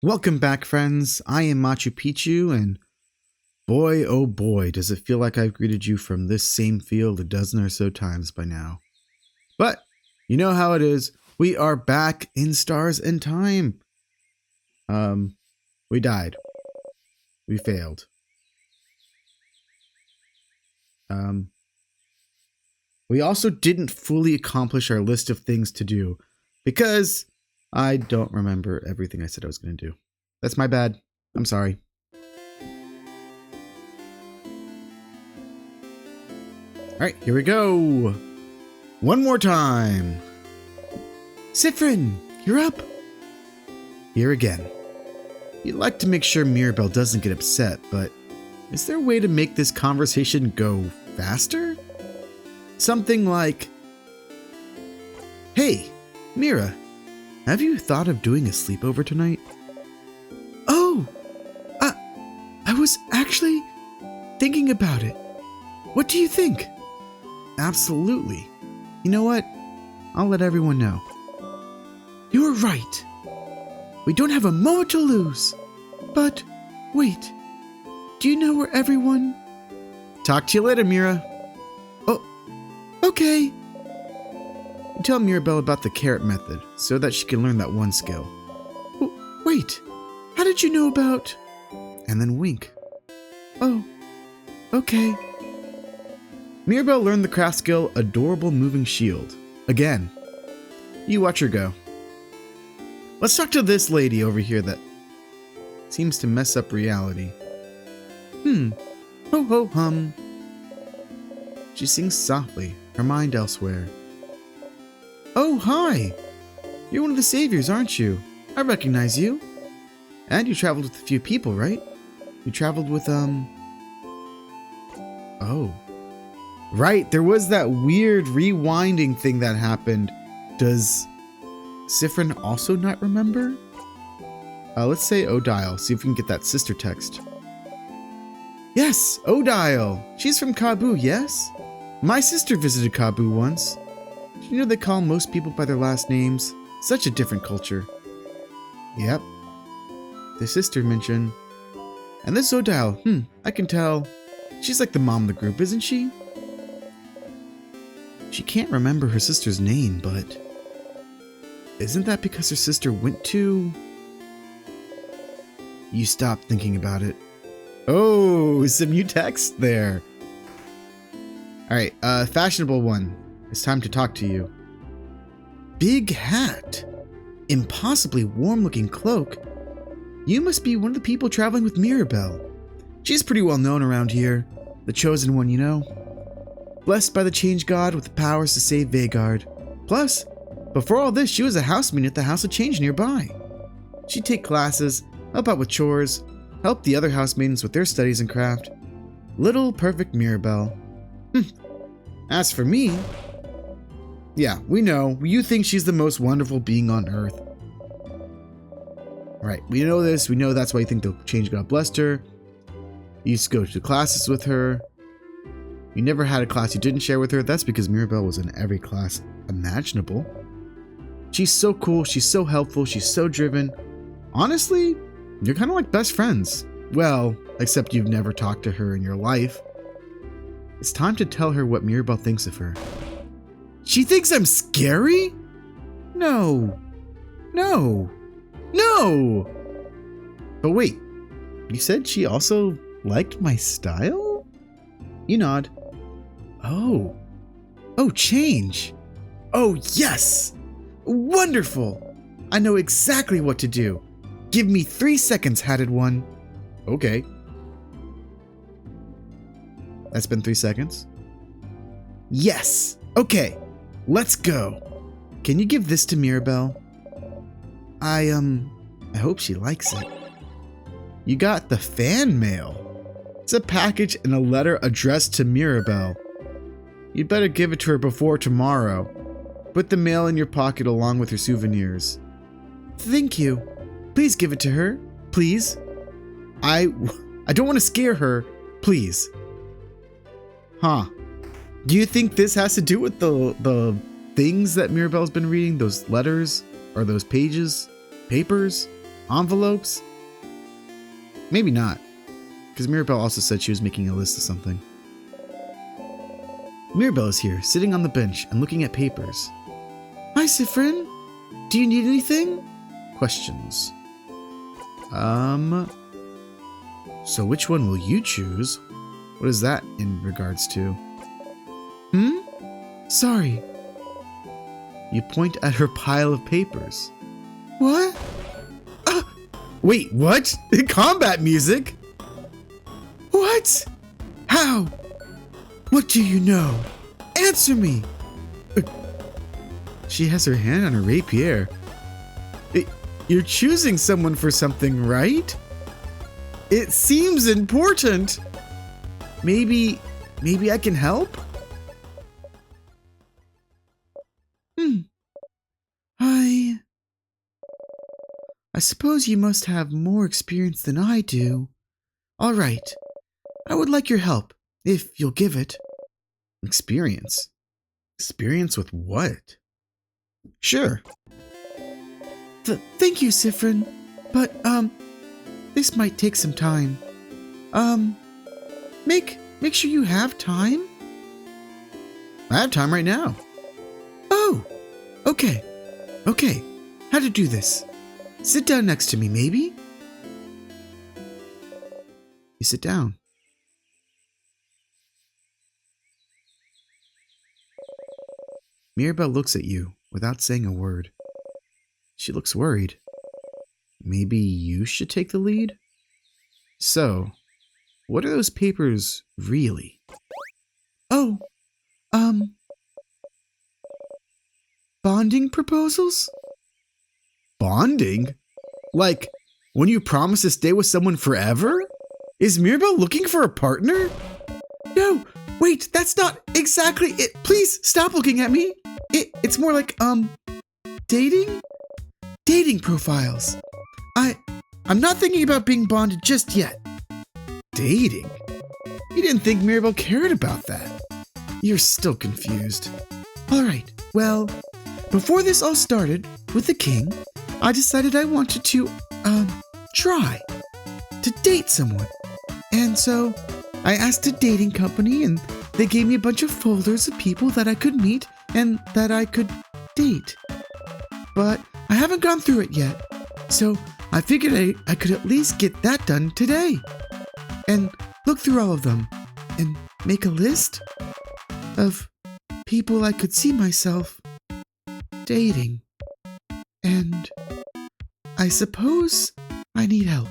Welcome back, friends. I am MahChooPichu, and boy, oh boy, does it feel like I've greeted you from this same field a dozen or so times by now. But you know how it is. We are back in Stars and Time. We died. We failed. We also didn't fully accomplish our list of things to do because I don't remember everything I said I was going to do. That's my bad. I'm sorry. Alright, here we go. One more time. Sifrin, you're up. Here again. You'd like to make sure Mirabelle doesn't get upset, but is there a way to make this conversation go faster? Something like, "Hey, Mira, have you thought of doing a sleepover tonight?" "Oh, I was actually thinking about it. What do you think?" "Absolutely. You know what? I'll let everyone know." "You're right. We don't have a moment to lose. But wait, do you know where everyone..." "Talk to you later, Mira." "Oh, okay." You tell Mirabelle about the carrot method so that she can learn that one skill. "Wait, how did you know about..." And then wink. "Oh, okay." Mirabelle learned the craft skill Adorable Moving Shield. Again. You watch her go. Let's talk to this lady over here that seems to mess up reality. Ho ho hum. She sings softly, her mind elsewhere. "Oh, hi! You're one of the saviors, aren't you? I recognize you. And you traveled with a few people, right? You traveled with, Oh. Right, there was that weird rewinding thing that happened. Does Sifrin also not remember? Let's say Odile, see if we can get that sister text. Yes, Odile! She's from Kabu, yes? My sister visited Kabu once. You know they call most people by their last names? Such a different culture. Yep. The sister mentioned. And this Odile, I can tell. She's like the mom of the group, isn't she? She can't remember her sister's name, but... Isn't that because her sister went to... You stop thinking about it. Oh, some new text there. Alright, fashionable one. It's time to talk to you. Big hat. Impossibly warm-looking cloak. You must be one of the people traveling with Mirabelle. She's pretty well known around here. The chosen one, you know. Blessed by the Change God with the powers to save Vagard. Plus, before all this, she was a housemaid at the House of Change nearby. She'd take classes, help out with chores, help the other housemaidens with their studies and craft. Little perfect Mirabelle. As for me... Yeah, we know. You think she's the most wonderful being on Earth. Right, we know this. We know that's why you think the Change God blessed her. You used to go to classes with her. You never had a class you didn't share with her. That's because Mirabelle was in every class imaginable. She's so cool. She's so helpful. She's so driven. Honestly, you're kind of like best friends. Well, except you've never talked to her in your life. It's time to tell her what Mirabelle thinks of her. She thinks I'm scary? No. No. No! But wait, you said she also liked my style? You nod. Oh. Oh, change. Oh, yes! Wonderful! I know exactly what to do. Give me 3 seconds, hatted one. Okay. That's been 3 seconds. Yes! Okay, let's go. Can you give this to Mirabelle? I hope she likes it. You got the fan mail. It's a package and a letter addressed to Mirabelle. You'd better give it to her before tomorrow. Put the mail in your pocket along with her souvenirs. Thank you. Please give it to her. Please. I don't want to scare her. Please. Huh. Do you think this has to do with the things that Mirabelle's been reading? Those letters? Or those pages? Papers? Envelopes? Maybe not. Because Mirabelle also said she was making a list of something. Mirabelle is here, sitting on the bench and looking at papers. Hi, Siffrin. Do you need anything? Questions. So which one will you choose? What is that in regards to? Sorry. You point at her pile of papers. What? Wait, what? Combat music? What? How? What do you know? Answer me! She has her hand on her rapier. You're choosing someone for something, right? It seems important. Maybe I can help? I suppose you must have more experience than I do. All right. I would like your help, if you'll give it. Experience? Experience with what? Sure. Thank you, Siffrin. But, this might take some time. Make sure you have time. I have time right now. Oh, okay. How to do this? Sit down next to me, maybe? You sit down. Mirabelle looks at you without saying a word. She looks worried. Maybe you should take the lead? So, what are those papers really? Oh, bonding proposals? Bonding? Like, when you promise to stay with someone forever? Is Mirabelle looking for a partner? No, wait, that's not exactly it. Please stop looking at me. It's more like, dating? Dating profiles. I'm not thinking about being bonded just yet. Dating? You didn't think Mirabelle cared about that. You're still confused. All right, well, before this all started with the king, I decided I wanted to, try to date someone. And so I asked a dating company and they gave me a bunch of folders of people that I could meet and that I could date. But I haven't gone through it yet. So I figured I could at least get that done today. And look through all of them and make a list of people I could see myself dating. And I suppose I need help.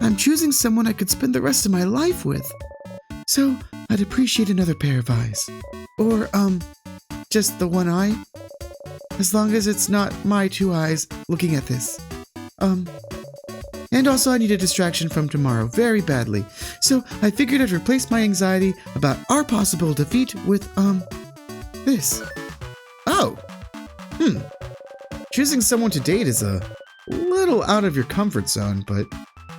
I'm choosing someone I could spend the rest of my life with. So I'd appreciate another pair of eyes. Or, just the one eye. As long as it's not my two eyes looking at this. And also I need a distraction from tomorrow very badly. So I figured I'd replace my anxiety about our possible defeat with, this. Oh. Choosing someone to date is a little out of your comfort zone, but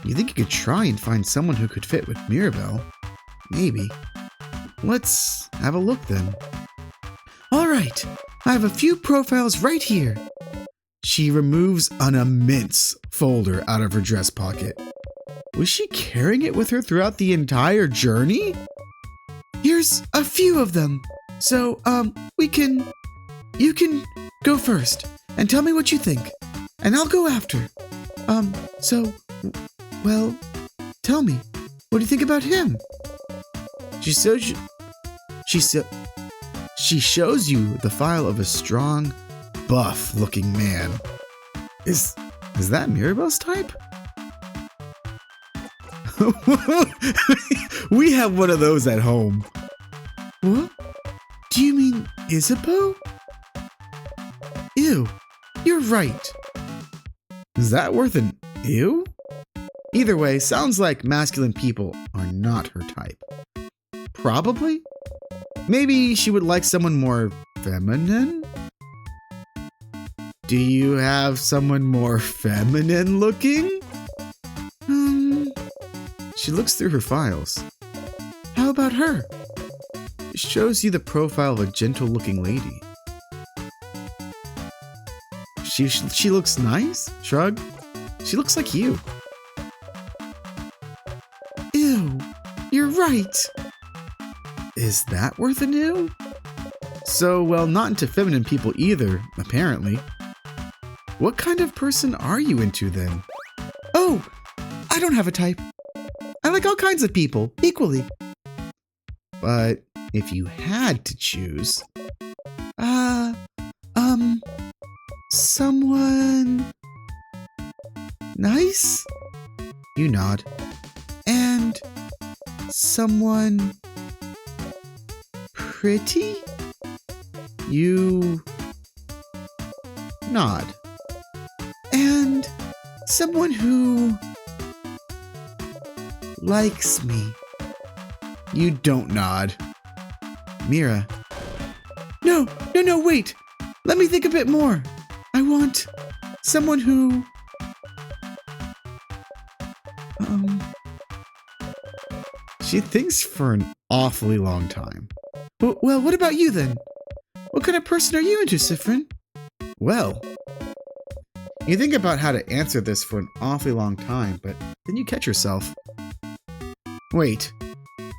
you think you could try and find someone who could fit with Mirabelle? Maybe. Let's have a look then. Alright, I have a few profiles right here. She removes an immense folder out of her dress pocket. Was she carrying it with her throughout the entire journey? Here's a few of them. So, you can go first and tell me what you think, and I'll go after. Well, tell me, what do you think about him? She shows you the file of a strong, buff-looking man. Is that Mirabelle's type? We have one of those at home. What? Do you mean Isabeau? Ew, you're right. Is that worth an ew? Either way, sounds like masculine people are not her type. Probably? Maybe she would like someone more feminine? Do you have someone more feminine looking? She looks through her files. How about her? It shows you the profile of a gentle-looking lady. She looks nice? Shrug. She looks like you. Ew, you're right. Is that worth an ew? So, well, not into feminine people either, apparently. What kind of person are you into then? Oh, I don't have a type. I like all kinds of people, equally. But if you had to choose, someone nice? You nod. And someone pretty? You nod. And someone who likes me. You don't nod. Mira. No, wait. Let me think a bit more. I want someone who... She thinks for an awfully long time. Well, what about you then? What kind of person are you into, Siffrin? Well, you think about how to answer this for an awfully long time, but then you catch yourself. Wait,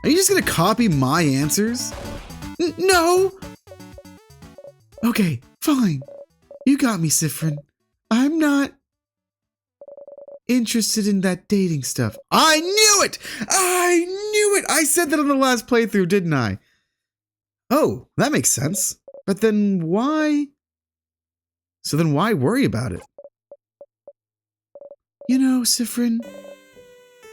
are you just gonna copy my answers? No! Okay, fine. You got me, Siffrin. I'm not interested in that dating stuff. I knew it! I said that on the last playthrough, didn't I? Oh, that makes sense. But then why? So then why worry about it? You know, Siffrin,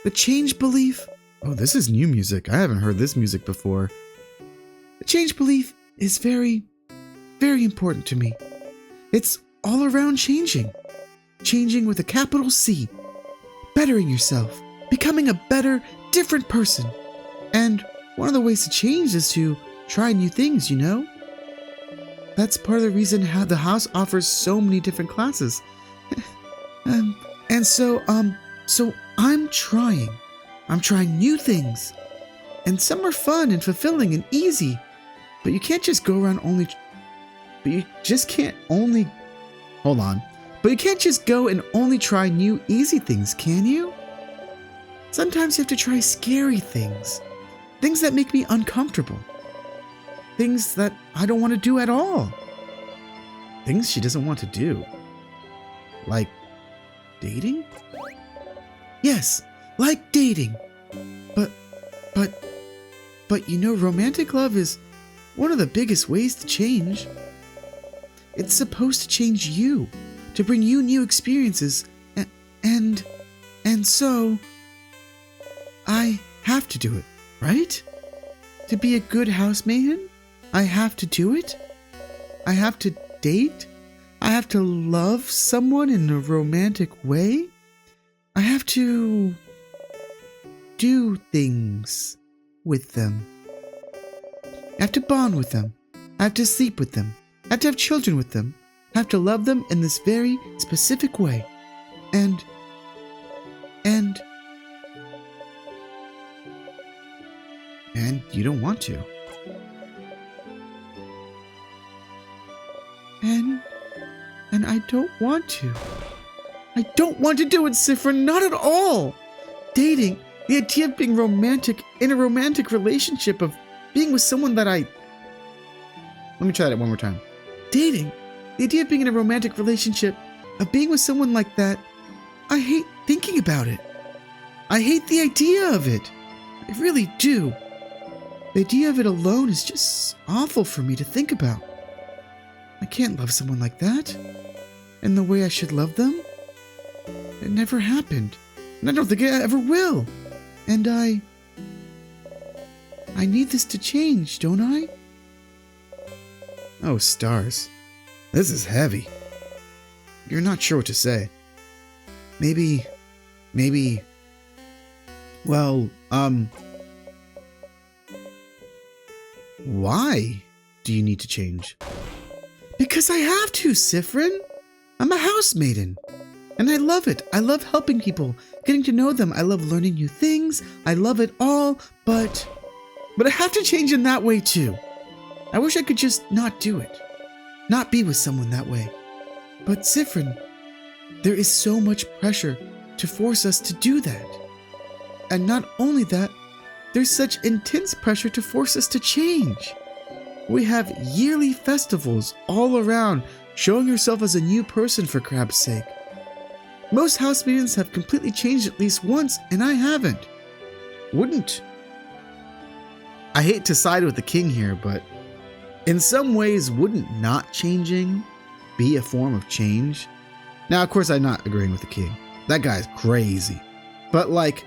the change belief... Oh, this is new music. I haven't heard this music before. The change belief is very, very important to me. It's all around changing. Changing with a capital C. Bettering yourself. Becoming a better, different person. And one of the ways to change is to try new things, you know? That's part of the reason how the house offers so many different classes. So I'm trying. I'm trying new things. And some are fun and fulfilling and easy. But you can't just go around only... But you just can't only... Hold on. But you can't just go and only try new easy things, can you? Sometimes you have to try scary things. Things that make me uncomfortable. Things that I don't want to do at all. Things she doesn't want to do. Like dating? Yes, like dating. But you know, romantic love is one of the biggest ways to change. It's supposed to change you, to bring you new experiences, and so I have to do it, right? To be a good housemaiden, I have to do it. I have to date. I have to love someone in a romantic way. I have to do things with them. I have to bond with them. I have to sleep with them. I have to have children with them. I have to love them in this very specific way. And you don't want to. And I don't want to. I don't want to do it, Siffrin, not at all. Dating, the idea of being romantic in a romantic relationship, of being with someone that I... Let me try that one more time. Dating, the idea of being in a romantic relationship, of being with someone like that, I hate thinking about it. I hate the idea of it. I really do. The idea of it alone is just awful for me to think about. I can't love someone like that. In the way I should love them. It never happened. And I don't think it ever will. And I need this to change, don't I? Oh, stars. This is heavy. You're not sure what to say. Maybe... Well, why do you need to change? Because I have to, Siffrin. I'm a housemaiden. And I love it. I love helping people, getting to know them. I love learning new things. I love it all, but I have to change in that way too. I wish I could just not do it. Not be with someone that way. But Siffrin, there is so much pressure to force us to do that. And not only that, there's such intense pressure to force us to change. We have yearly festivals all around showing yourself as a new person, for crap's sake. Most house meetings have completely changed at least once, and I haven't. Wouldn't. I hate to side with the king here, but in some ways, wouldn't not changing be a form of change? Now, of course, I'm not agreeing with the king. That guy's crazy. But like,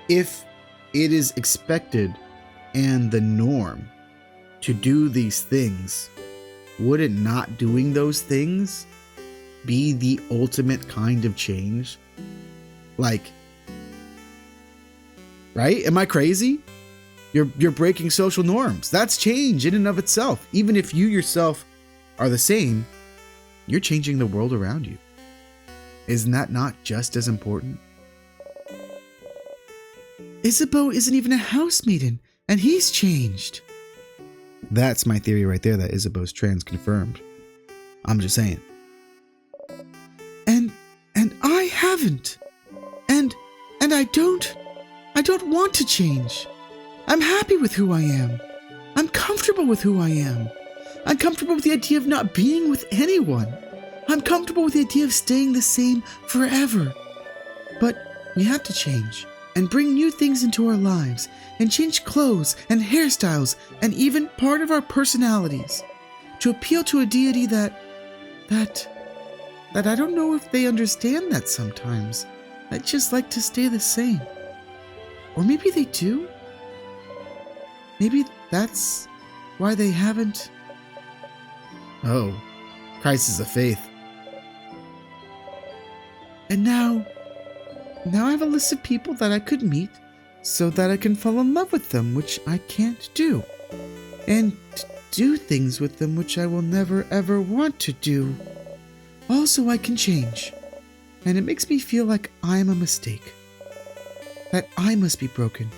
if it is expected and the norm to do these things, wouldn't not doing those things be the ultimate kind of change? Like, right? Am I crazy? You're breaking social norms. That's change in and of itself. Even if you yourself are the same, you're changing the world around you. Isn't that not just as important? Isabeau isn't even a house maiden, and he's changed. That's my theory right there, that Isabeau's trans confirmed. I'm just saying. And I haven't. And I don't want to change. I'm happy with who I am. I'm comfortable with who I am. I'm comfortable with the idea of not being with anyone. I'm comfortable with the idea of staying the same forever. But we have to change and bring new things into our lives and change clothes and hairstyles and even part of our personalities to appeal to a deity that I don't know if they understand that sometimes. I just like to stay the same. Or maybe they do. Maybe that's why they haven't. Oh, crisis of faith. And now I have a list of people that I could meet so that I can fall in love with them, which I can't do. And do things with them which I will never ever want to do. Also, I can change. And it makes me feel like I'm a mistake. That I must be broken.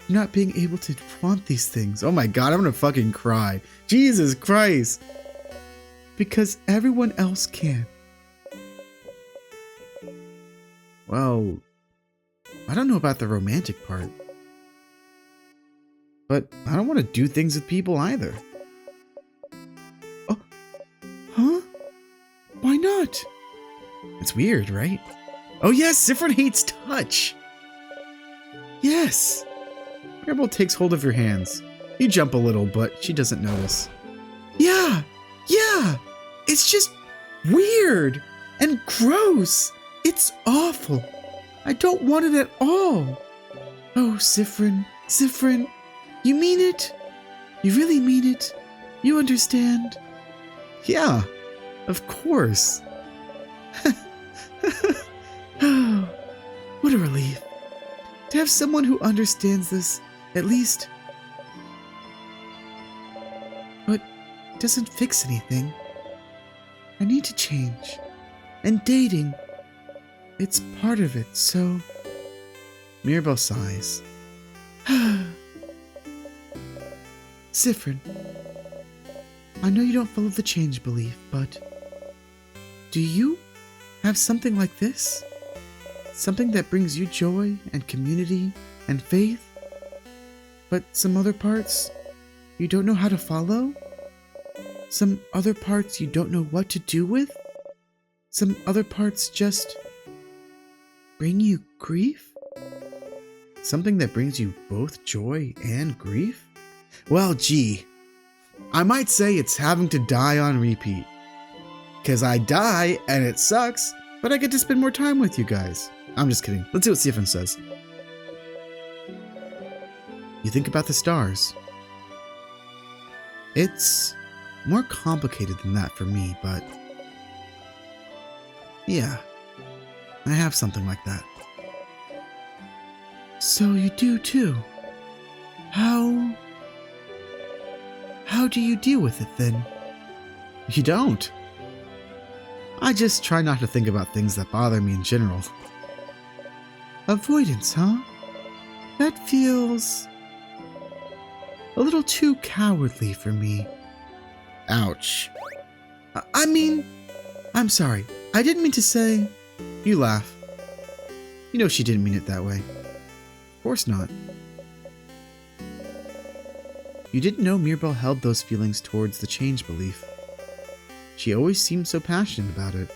Not being able to want these things. Oh my god, I'm gonna fucking cry. Jesus Christ. Because everyone else can. Well, I don't know about the romantic part. But I don't want to do things with people either. Oh, huh? Why not? It's weird, right? Oh yes, Siffrin hates touch. Yes. Mirabelle takes hold of your hands. You jump a little, but she doesn't notice. Yeah. It's just weird and gross. It's awful. I don't want it at all. Oh, Siffrin, you mean it? You really mean it? You understand? Yeah, of course. Oh, what a relief. To have someone who understands this, at least. But doesn't fix anything. I need to change. And dating, it's part of it, so... Mirabelle sighs. Siffrin, I know you don't follow the change belief, but do you have something like this? Something that brings you joy and community and faith? But some other parts you don't know how to follow? Some other parts you don't know what to do with? Some other parts just bring you grief? Something that brings you both joy and grief? Well, gee, I might say it's having to die on repeat. 'Cause I die and it sucks, but I get to spend more time with you guys. I'm just kidding. Let's see what Siffrin says. You think about the stars. It's more complicated than that for me, but yeah, I have something like that. So you do too. How do you deal with it then? You don't. I just try not to think about things that bother me in general. Avoidance, huh? That feels a little too cowardly for me. Ouch. I mean, I'm sorry. I didn't mean to say... You laugh. You know she didn't mean it that way. Of course not. You didn't know Mirabelle held those feelings towards the change belief. She always seemed so passionate about it.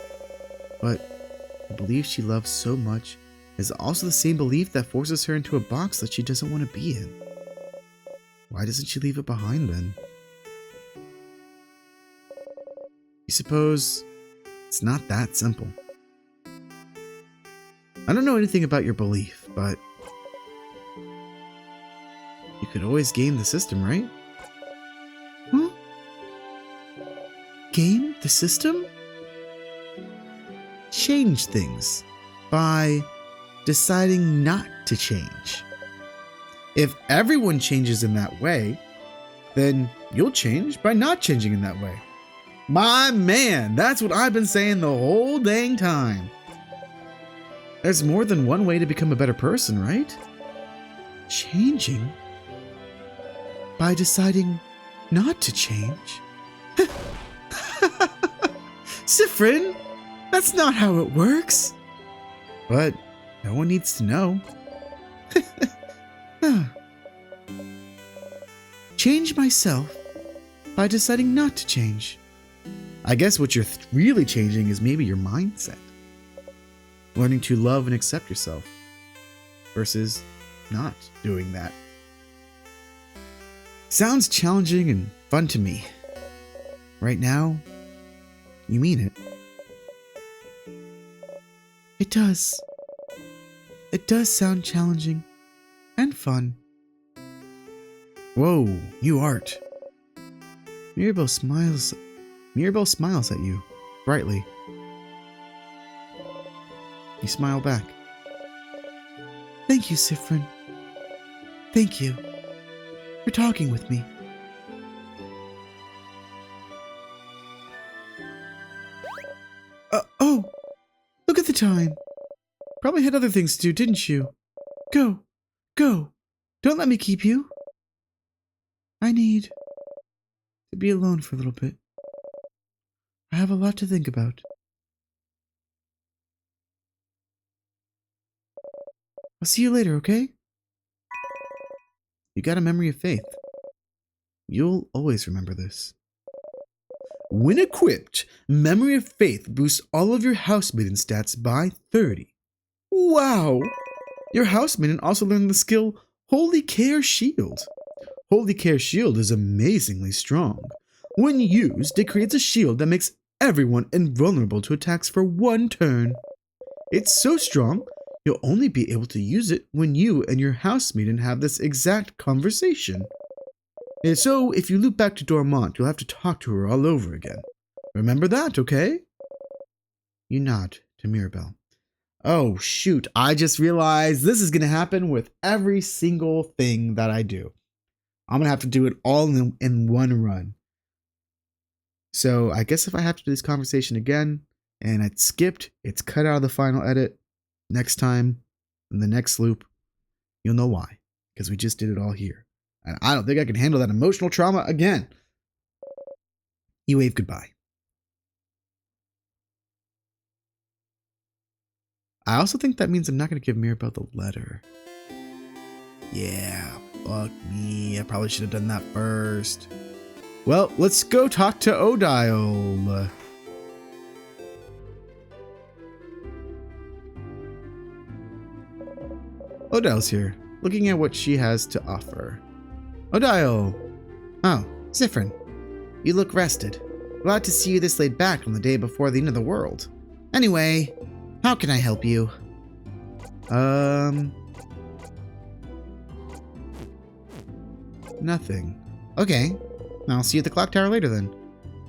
But the belief she loves so much is also the same belief that forces her into a box that she doesn't want to be in. Why doesn't she leave it behind then? You suppose it's not that simple. I don't know anything about your belief, but you could always game the system, right? Huh? Game the system? Change things by deciding not to change. If everyone changes in that way, then you'll change by not changing in that way. My man, that's what I've been saying the whole dang time. There's more than one way to become a better person, right? Changing by deciding not to change? Siffrin, that's not how it works. But no one needs to know. Change myself by deciding not to change. I guess what you're really changing is maybe your mindset. Learning to love and accept yourself versus not doing that. Sounds challenging and fun to me. Right now, you mean it. It does. It does sound challenging and fun. Whoa, you art. Mirabelle smiles at you, brightly. You smile back. Thank you, Siffrin. Thank you for talking with me. Oh, look at the time. Probably had other things to do, didn't you? Go. Don't let me keep you. I need to be alone for a little bit. I have a lot to think about. I'll see you later, okay? You got a memory of faith. You'll always remember this. When equipped, Memory of Faith boosts all of your housemaiden stats by 30. Wow! Your housemaiden also learned the skill Holy Care Shield. Holy Care Shield is amazingly strong. When used, it creates a shield that makes everyone invulnerable to attacks for 1 turn. It's so strong, you'll only be able to use it when you and your housemaiden have this exact conversation. And so, if you loop back to Dormont, you'll have to talk to her all over again. Remember that, okay? You nod to Mirabelle. Oh, shoot, I just realized this is going to happen with every single thing that I do. I'm going to have to do it all in one run. So, I guess if I have to do this conversation again, and it's skipped, it's cut out of the final edit, next time, in the next loop, you'll know why. Because we just did it all here. And I don't think I can handle that emotional trauma again. You wave goodbye. I also think that means I'm not going to give Mirabelle the letter. Yeah, fuck me. I probably should have done that first. Well, let's go talk to Odile. Odile's here, looking at what she has to offer. Odile! Oh, Siffrin. You look rested. Glad to see you this laid back on the day before the end of the world. Anyway, how can I help you? Nothing. Okay. I'll see you at the clock tower later then.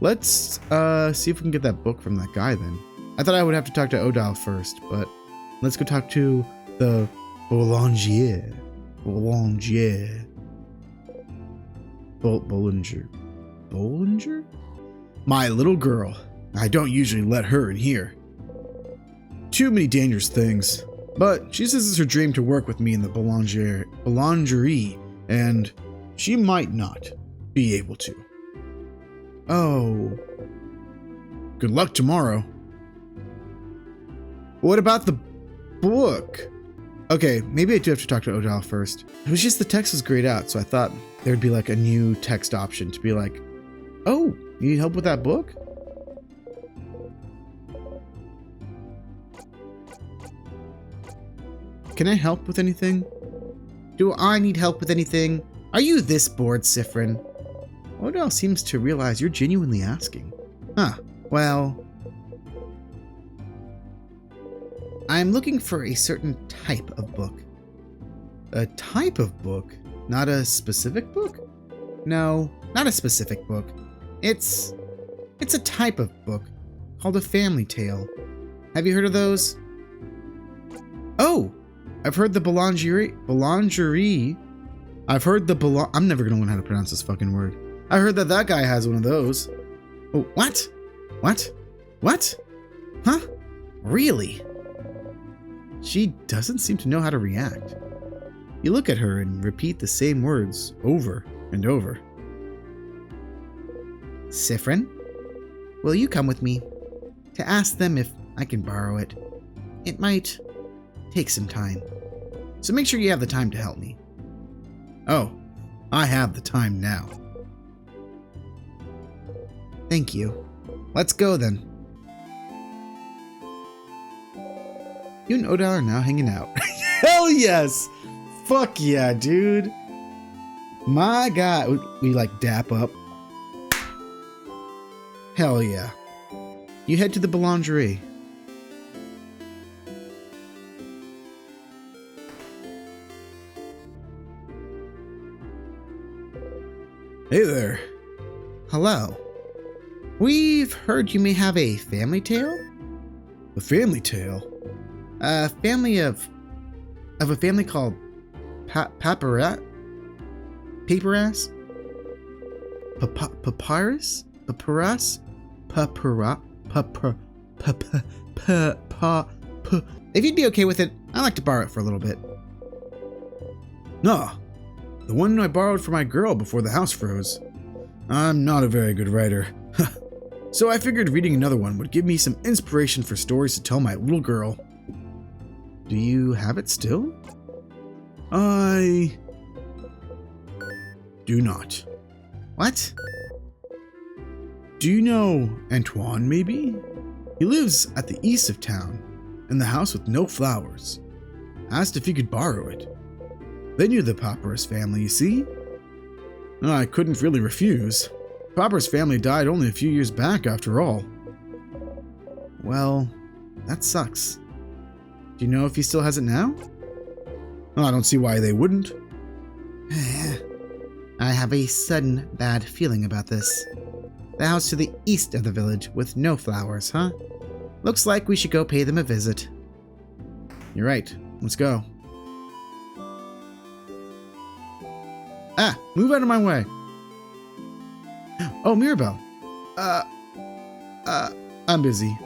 Let's see if we can get that book from that guy then. I thought I would have to talk to Odile first, but let's go talk to the Boulanger. Bollinger? My little girl. I don't usually let her in here. Too many dangerous things. But she says it's her dream to work with me in the boulangerie, and she might not be able to. Oh. Good luck tomorrow. What about the book? Okay, maybe I do have to talk to Odal first. It was just the text was grayed out, so I thought there'd be like a new text option to be like, oh, you need help with that book? Can I help with anything? Do I need help with anything? Are you this bored, Sifrin? Odal seems to realize you're genuinely asking. Huh, well... I'm looking for a certain type of book. A type of book? Not a specific book? No, not a specific book. It's a type of book called a family tale. Have you heard of those? Oh, I've heard the boulangerie. I've heard the I'm never gonna learn how to pronounce this fucking word. I heard that guy has one of those. Oh, what? What? What? Huh? Really? She doesn't seem to know how to react. You look at her and repeat the same words over and over. Sifrin, will you come with me to ask them if I can borrow it? It might take some time, so make sure you have the time to help me. Oh, I have the time now. Thank you. Let's go then. You and Odal are now hanging out. Hell yes! Fuck yeah, dude. My God. We like dap up. Hell yeah. You head to the boulangerie. Hey there. Hello. We've heard you may have a family tale? A family tale? A family of a family called Papyrus? Papyrus? If you'd be okay with it, I'd like to borrow it for a little bit. Nah, the one I borrowed for my girl before the house froze. I'm not a very good writer. So I figured reading another one would give me some inspiration for stories to tell my little girl. Do you have it still? I do not. What? Do you know Antoine, maybe? He lives at the east of town, in the house with no flowers. Asked if he could borrow it. They knew the Papyrus family, you see? I couldn't really refuse. Papyrus family died only a few years back, after all. Well, that sucks. Do you know if he still has it now? I don't see why they wouldn't. I have a sudden bad feeling about this. The house to the east of the village with no flowers, huh? Looks like we should go pay them a visit. You're right. Let's go. Ah, move out of my way. Oh, Mirabelle. I'm busy.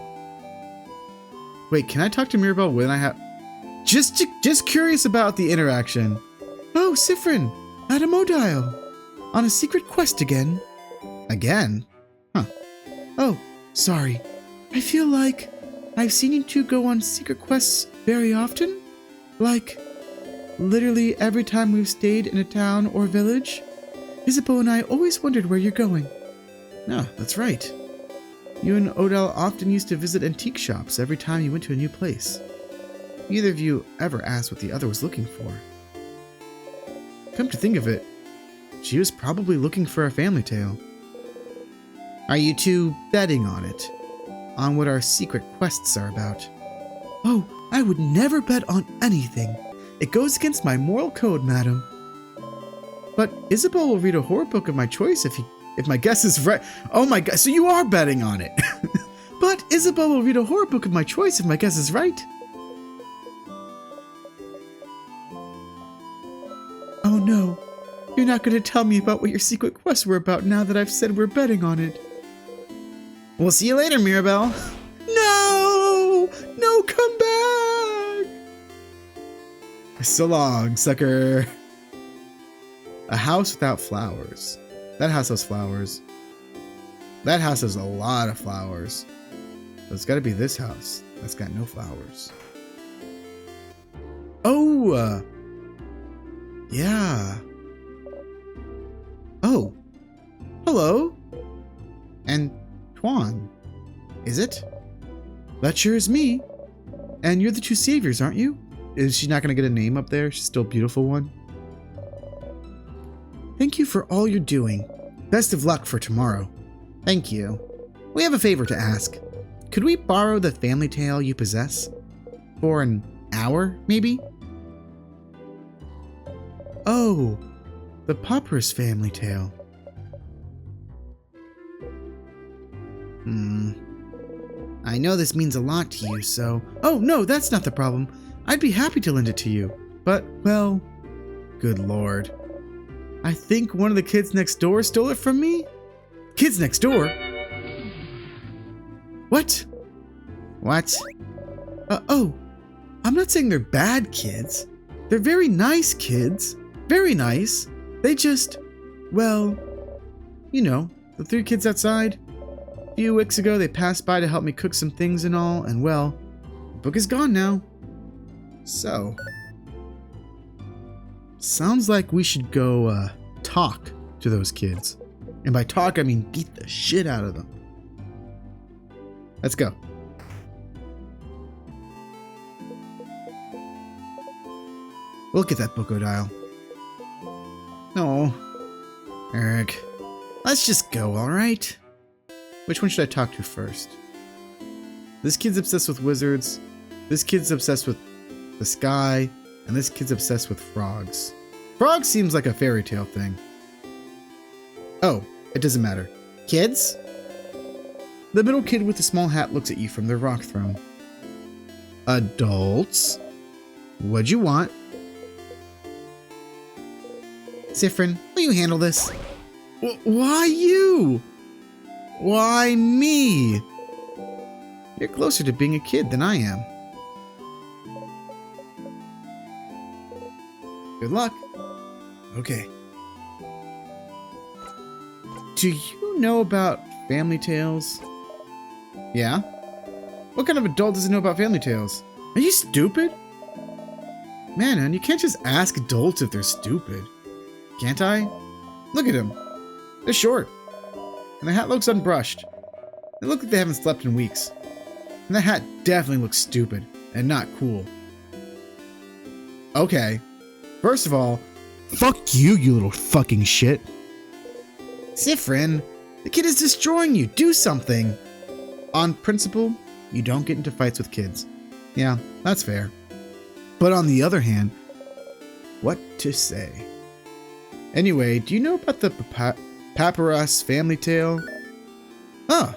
Wait, can I talk to Mirabelle when I have... Just curious about the interaction. Oh, Sifrin, Madame Odile. On a secret quest again. Again? Huh. Oh, sorry. I feel like I've seen you two go on secret quests very often. Like, literally every time we've stayed in a town or village. Isabeau and I always wondered where you're going. No, that's right. You and Odile often used to visit antique shops every time you went to a new place. Neither of you ever asked what the other was looking for. Come to think of it, she was probably looking for a family tale. Are you two betting on it? On what our secret quests are about? Oh, I would never bet on anything. It goes against my moral code, madam. But Isabeau will read a horror book of my choice if my guess is right. Oh my god, so you are betting on it. But Isabeau will read a horror book of my choice if my guess is right. Oh no, you're not going to tell me about what your secret quests were about now that I've said we're betting on it. We'll see you later, Mirabelle. No! No, come back! So long, sucker. A house without flowers. That house has flowers. That house has a lot of flowers. So it's got to be this house. That's got no flowers. Oh, yeah. Oh, hello. And Tuan, is it? That sure is me. And you're the two saviors, aren't you? Is she not going to get a name up there? She's still a beautiful one. Thank you for all you're doing. Best of luck for tomorrow. Thank you. We have a favor to ask. Could we borrow the family tale you possess? For an hour, maybe? Oh, the Papyrus family tale. I know this means a lot to you, so... Oh, no, that's not the problem. I'd be happy to lend it to you. But, well... Good lord. I think one of the kids next door stole it from me? Kids next door? What? What? Oh, I'm not saying they're bad kids. They're very nice kids. Very nice. They just... Well... You know, the 3 kids outside... A few weeks ago, they passed by to help me cook some things and all, and well, the book is gone now. So, sounds like we should go, talk to those kids. And by talk, I mean beat the shit out of them. Let's go. Look at that book, Odile. No. Eric. Let's just go, alright? Which one should I talk to first? This kid's obsessed with wizards, this kid's obsessed with the sky, and this kid's obsessed with frogs. Frogs seems like a fairy tale thing. Oh, it doesn't matter. Kids? The middle kid with the small hat looks at you from their rock throne. Adults? What'd you want? Siffrin, will you handle this? Why you? Why me? You're closer to being a kid than I am. Good luck. Okay. Do you know about family tales? Yeah? What kind of adult doesn't know about family tales? Are you stupid? Man, you can't just ask adults if they're stupid. Can't I? Look at them. They're short. And the hat looks unbrushed. They look like they haven't slept in weeks. And the hat definitely looks stupid and not cool. Okay. First of all, fuck you, you little fucking shit. Siffrin, the kid is destroying you. Do something. On principle, you don't get into fights with kids. Yeah, that's fair. But on the other hand, what to say? Anyway, do you know about the Papyrus family tale? Oh.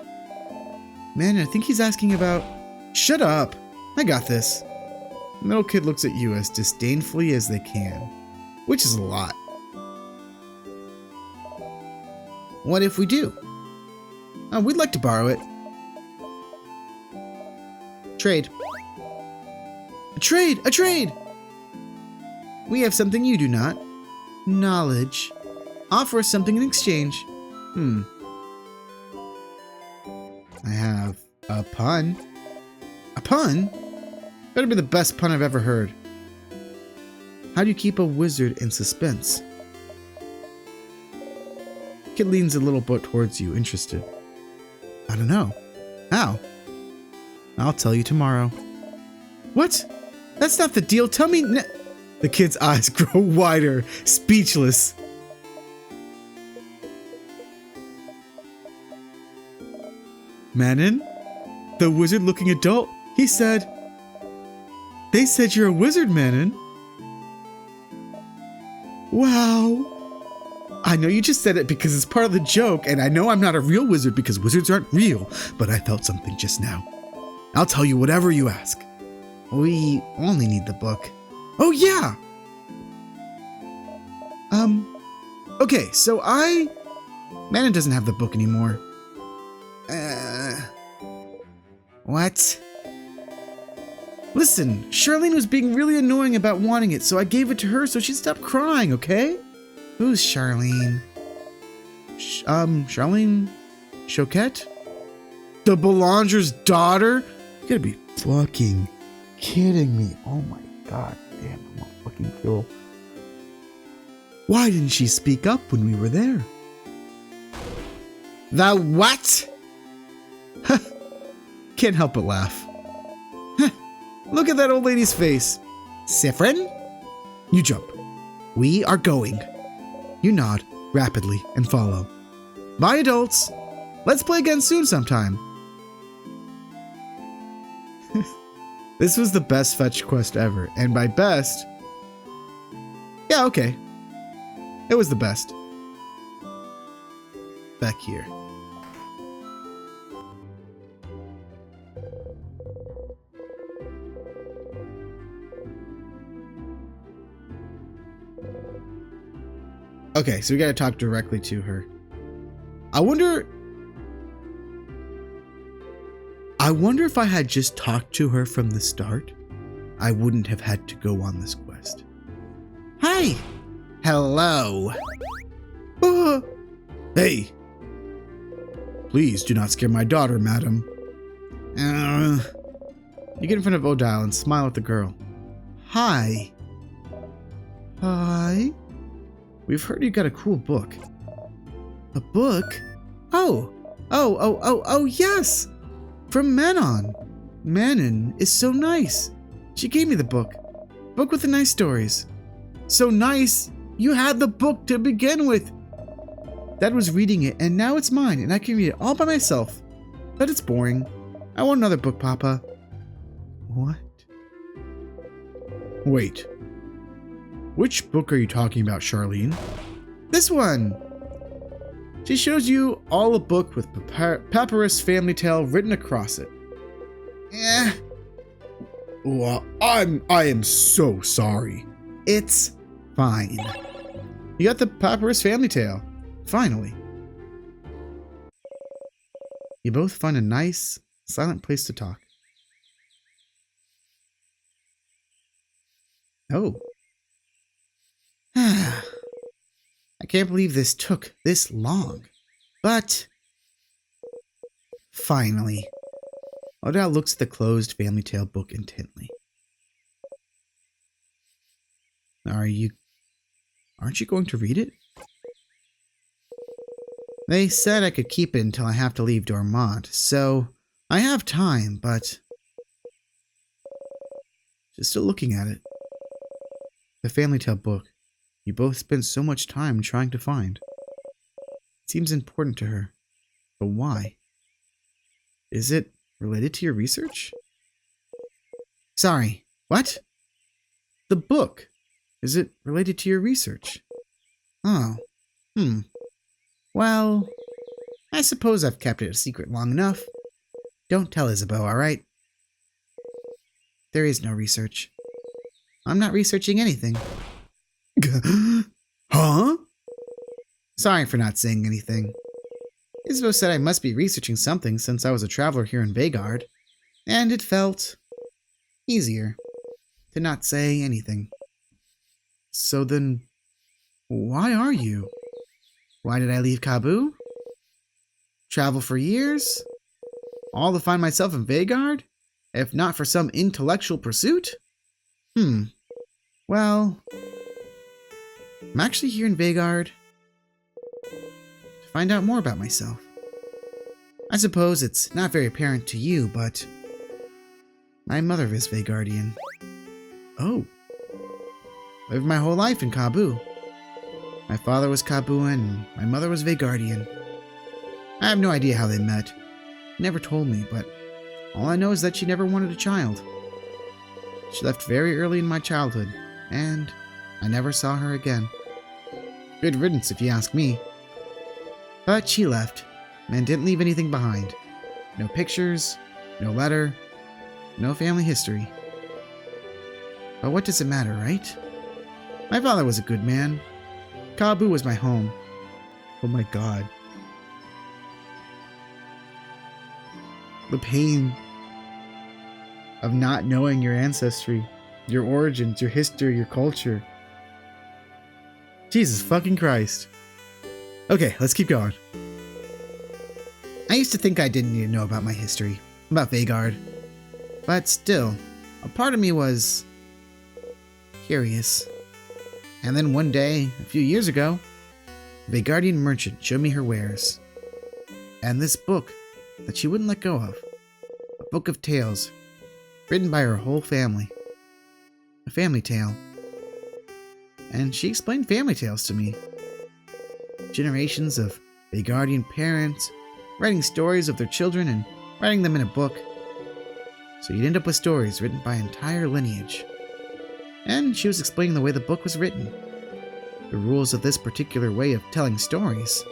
Man, I think he's asking about... Shut up. I got this. The middle kid looks at you as disdainfully as they can, which is a lot. What if we do? Oh, we'd like to borrow it. Trade. A trade! A trade! We have something you do not. Knowledge. Offer us something in exchange. I have a pun. A pun? Better be the best pun I've ever heard. How do you keep a wizard in suspense? Kid leans a little bit towards you, interested. I don't know. How? I'll tell you tomorrow. What? That's not the deal. Tell me The kid's eyes grow wider, speechless. Manon? The wizard-looking adult? He said... They said you're a wizard, Manon. Wow. I know you just said it because it's part of the joke, and I know I'm not a real wizard because wizards aren't real, but I felt something just now. I'll tell you whatever you ask. We only need the book. Oh, yeah! Okay, so Manon doesn't have the book anymore. What? Listen, Charlene was being really annoying about wanting it, so I gave it to her so she'd stop crying, okay? Who's Charlene? Charlene Choquette? The Boulanger's daughter? You gotta be fucking kidding me. Oh my god, damn, I'm a fucking kill. Why didn't she speak up when we were there? The what? Can't help but laugh. Look at that old lady's face. Siffrin? You jump. We are going. You nod rapidly and follow. Bye, adults. Let's play again soon sometime. This was the best fetch quest ever. And by best, yeah, okay. It was the best. Back here. Okay, so we gotta talk directly to her. I wonder if I had just talked to her from the start, I wouldn't have had to go on this quest. Hi! Hello! Hey! Please do not scare my daughter, madam. You get in front of Odile and smile at the girl. Hi. Hi. We've heard you got a cool book. A book? Oh, yes! From Manon. Manon is so nice. She gave me the book. Book with the nice stories. So nice, you had the book to begin with. Dad was reading it and now it's mine and I can read it all by myself. But it's boring. I want another book, Papa. What? Wait. Which book are you talking about, Charlene? This one! She shows you all a book with Papyrus Family Tale written across it. Well, I am so sorry. It's fine. You got the Papyrus Family Tale. Finally. You both find a nice, silent place to talk. Oh. I can't believe this took this long. But finally. Odile looks at the closed Family Tale book intently. Aren't you going to read it? They said I could keep it until I have to leave Dormont, so I have time, but just still looking at it. The Family Tale book you both spent so much time trying to find. It seems important to her, but why? Is it related to your research? Sorry, what? The book. Is it related to your research? Oh, Well, I suppose I've kept it a secret long enough. Don't tell Isabeau, alright? There is no research. I'm not researching anything. Huh? Sorry for not saying anything. Isabeau said I must be researching something since I was a traveler here in Vagard, and it felt easier to not say anything. So then, why are you? Why did I leave Kabbu? Travel for years? All to find myself in Vagard? If not for some intellectual pursuit? Well, I'm actually here in Vagard to find out more about myself. I suppose it's not very apparent to you, but my mother is Vagardian. Oh. Lived my whole life in Kabbu. My father was Kabuan and my mother was Vagardian. I have no idea how they met. Never told me, but all I know is that she never wanted a child. She left very early in my childhood, and I never saw her again. Good riddance if you ask me. But she left, and didn't leave anything behind. No pictures, no letter, no family history. But what does it matter, right? My father was a good man. Kabbu was my home. Oh my god. The pain of not knowing your ancestry, your origins, your history, your culture. Jesus fucking Christ. Okay, let's keep going. I used to think I didn't need to know about my history, about Vagard. But still, a part of me was curious. And then one day, a few years ago, a Vegardian merchant showed me her wares. And this book that she wouldn't let go of. A book of tales, written by her whole family. A family tale. And she explained family tales to me. Generations of Vegardian parents writing stories of their children and writing them in a book. So you'd end up with stories written by an entire lineage. And she was explaining the way the book was written. The rules of this particular way of telling stories.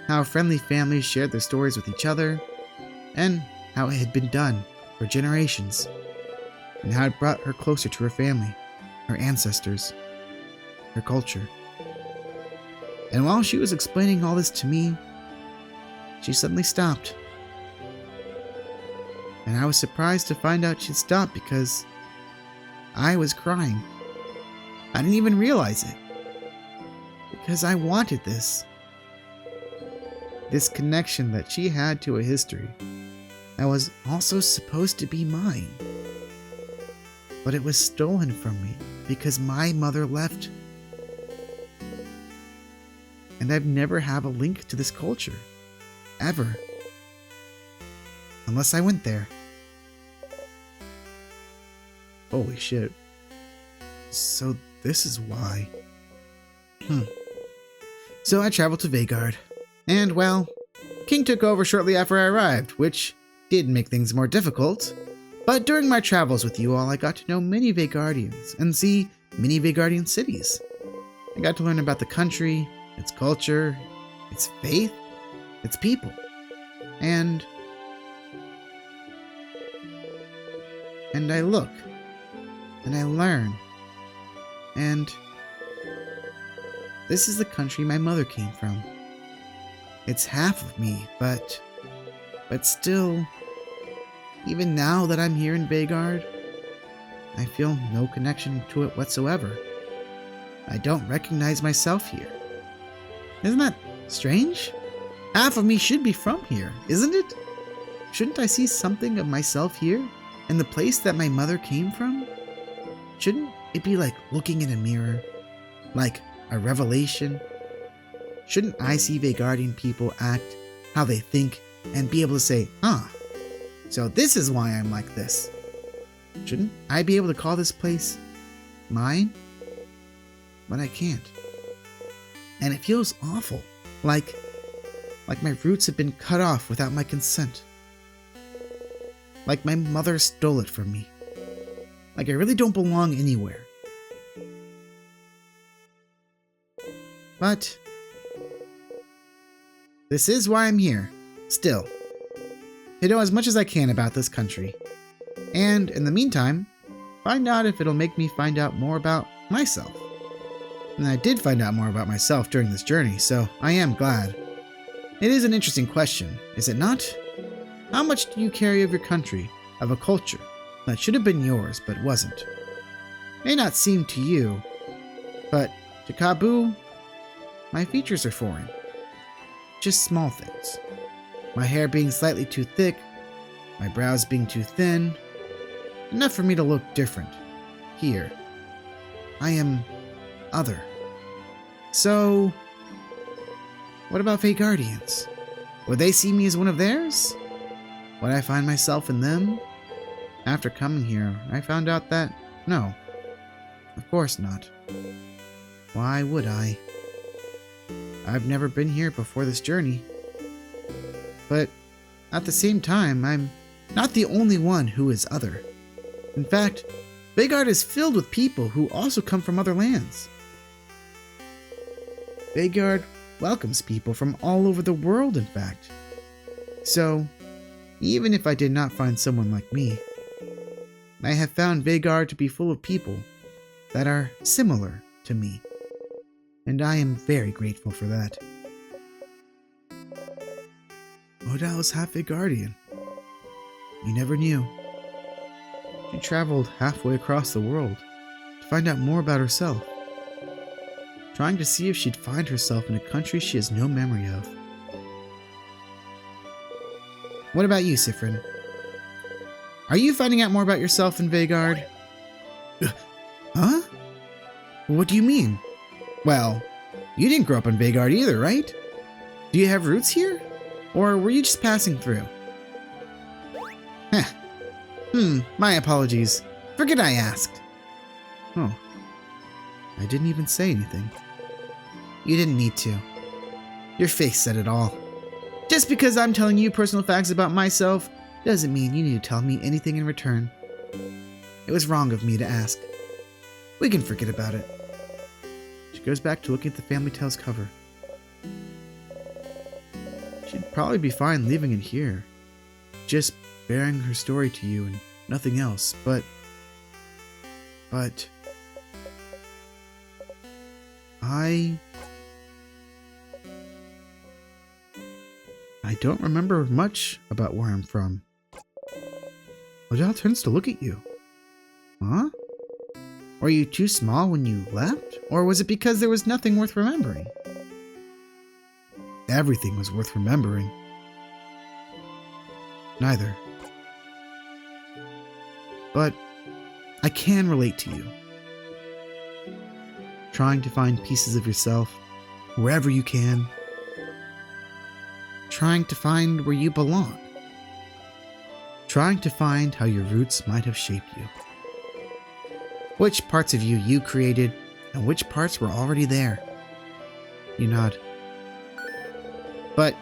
How friendly families shared their stories with each other. And how it had been done for generations. And how it brought her closer to her family, her ancestors, her culture. And while she was explaining all this to me, she suddenly stopped. And I was surprised to find out she'd stopped because I was crying. I didn't even realize it. Because I wanted this. This connection that she had to a history that was also supposed to be mine. But it was stolen from me because my mother left. And I've never had a link to this culture. Ever. Unless I went there. Holy shit. So this is why. So I traveled to Vagard. And, well, King took over shortly after I arrived, which did make things more difficult. But during my travels with you all, I got to know many Vegardians and see many Vegardian cities. I got to learn about the country, its culture, its faith, its people. And I look, and I learn, and this is the country my mother came from. It's half of me, but still, even now that I'm here in Vagard, I feel no connection to it whatsoever. I don't recognize myself here. Isn't that strange? Half of me should be from here, isn't it? Shouldn't I see something of myself here, in the place that my mother came from? Shouldn't it be like looking in a mirror? Like a revelation? Shouldn't I see Vegardian people act how they think and be able to say, so this is why I'm like this? Shouldn't I be able to call this place mine? But I can't. And it feels awful. Like my roots have been cut off without my consent. Like my mother stole it from me. Like I really don't belong anywhere. But this is why I'm here, still. To know as much as I can about this country. And in the meantime, find out if it'll make me find out more about myself. And I did find out more about myself during this journey, so I am glad. It is an interesting question, is it not? How much do you carry of your country, of a culture that should have been yours but wasn't? May not seem to you, but to Kabu, my features are foreign. Just small things. My hair being slightly too thick, my brows being too thin, enough for me to look different. Here, I am other. So, what about Vegardians? Would they see me as one of theirs? Would I find myself in them? After coming here, I found out that no, of course not. Why would I? I've never been here before this journey. But at the same time, I'm not the only one who is other. In fact, Vagard is filled with people who also come from other lands. Vagard welcomes people from all over the world, in fact. So, even if I did not find someone like me, I have found Vagard to be full of people that are similar to me. And I am very grateful for that. Odal is half Vegardian. You never knew. She traveled halfway across the world to find out more about herself, trying to see if she'd find herself in a country she has no memory of. What about you, Sifrin? Are you finding out more about yourself in Vagard? Huh? What do you mean? Well, you didn't grow up in Vagard either, right? Do you have roots here? Or were you just passing through? Heh. My apologies. Forget I asked. Oh. I didn't even say anything. You didn't need to. Your face said it all. Just because I'm telling you personal facts about myself doesn't mean you need to tell me anything in return. It was wrong of me to ask. We can forget about it. She goes back to looking at the Family Tales cover. She'd probably be fine leaving it here. Just bearing her story to you and nothing else, but I don't remember much about where I'm from. Odell turns to look at you. Huh? Were you too small when you left? Or was it because there was nothing worth remembering? Everything was worth remembering. Neither. But I can relate to you. Trying to find pieces of yourself wherever you can. Trying to find where you belong. Trying to find how your roots might have shaped you. Which parts of you created and which parts were already there. You nod. But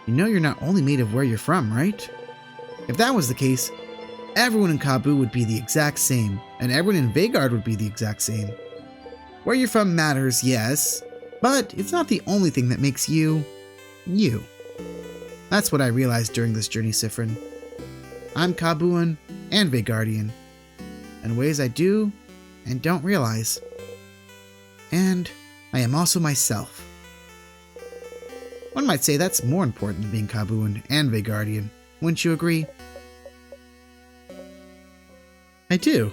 you know you're not only made of where you're from, right? If that was the case, everyone in Kabu would be the exact same, and everyone in Vagard would be the exact same. Where you're from matters, yes, but it's not the only thing that makes you, you. That's what I realized during this journey, Sifrin. I'm Kabuan and Vagardian, in ways I do and don't realize. And I am also myself. One might say that's more important than being Kabuan and Vagardian, wouldn't you agree? I do.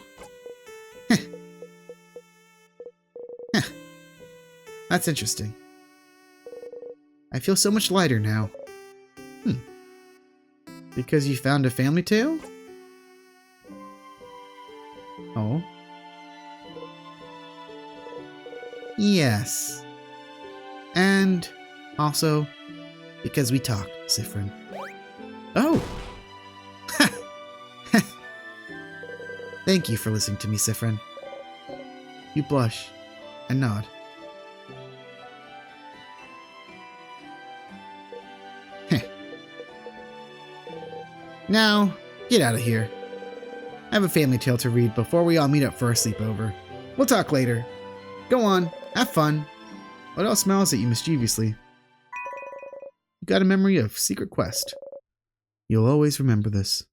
That's interesting. I feel so much lighter now. Because you found a family tale? Oh. Yes. And also, because we talked, Sifrin. Oh! Thank you for listening to me, Sifrin. You blush and nod. Now, get out of here. I have a family tale to read before we all meet up for a sleepover. We'll talk later. Go on, have fun. Odell smiles at you mischievously. You got a memory of Secret Quest. You'll always remember this.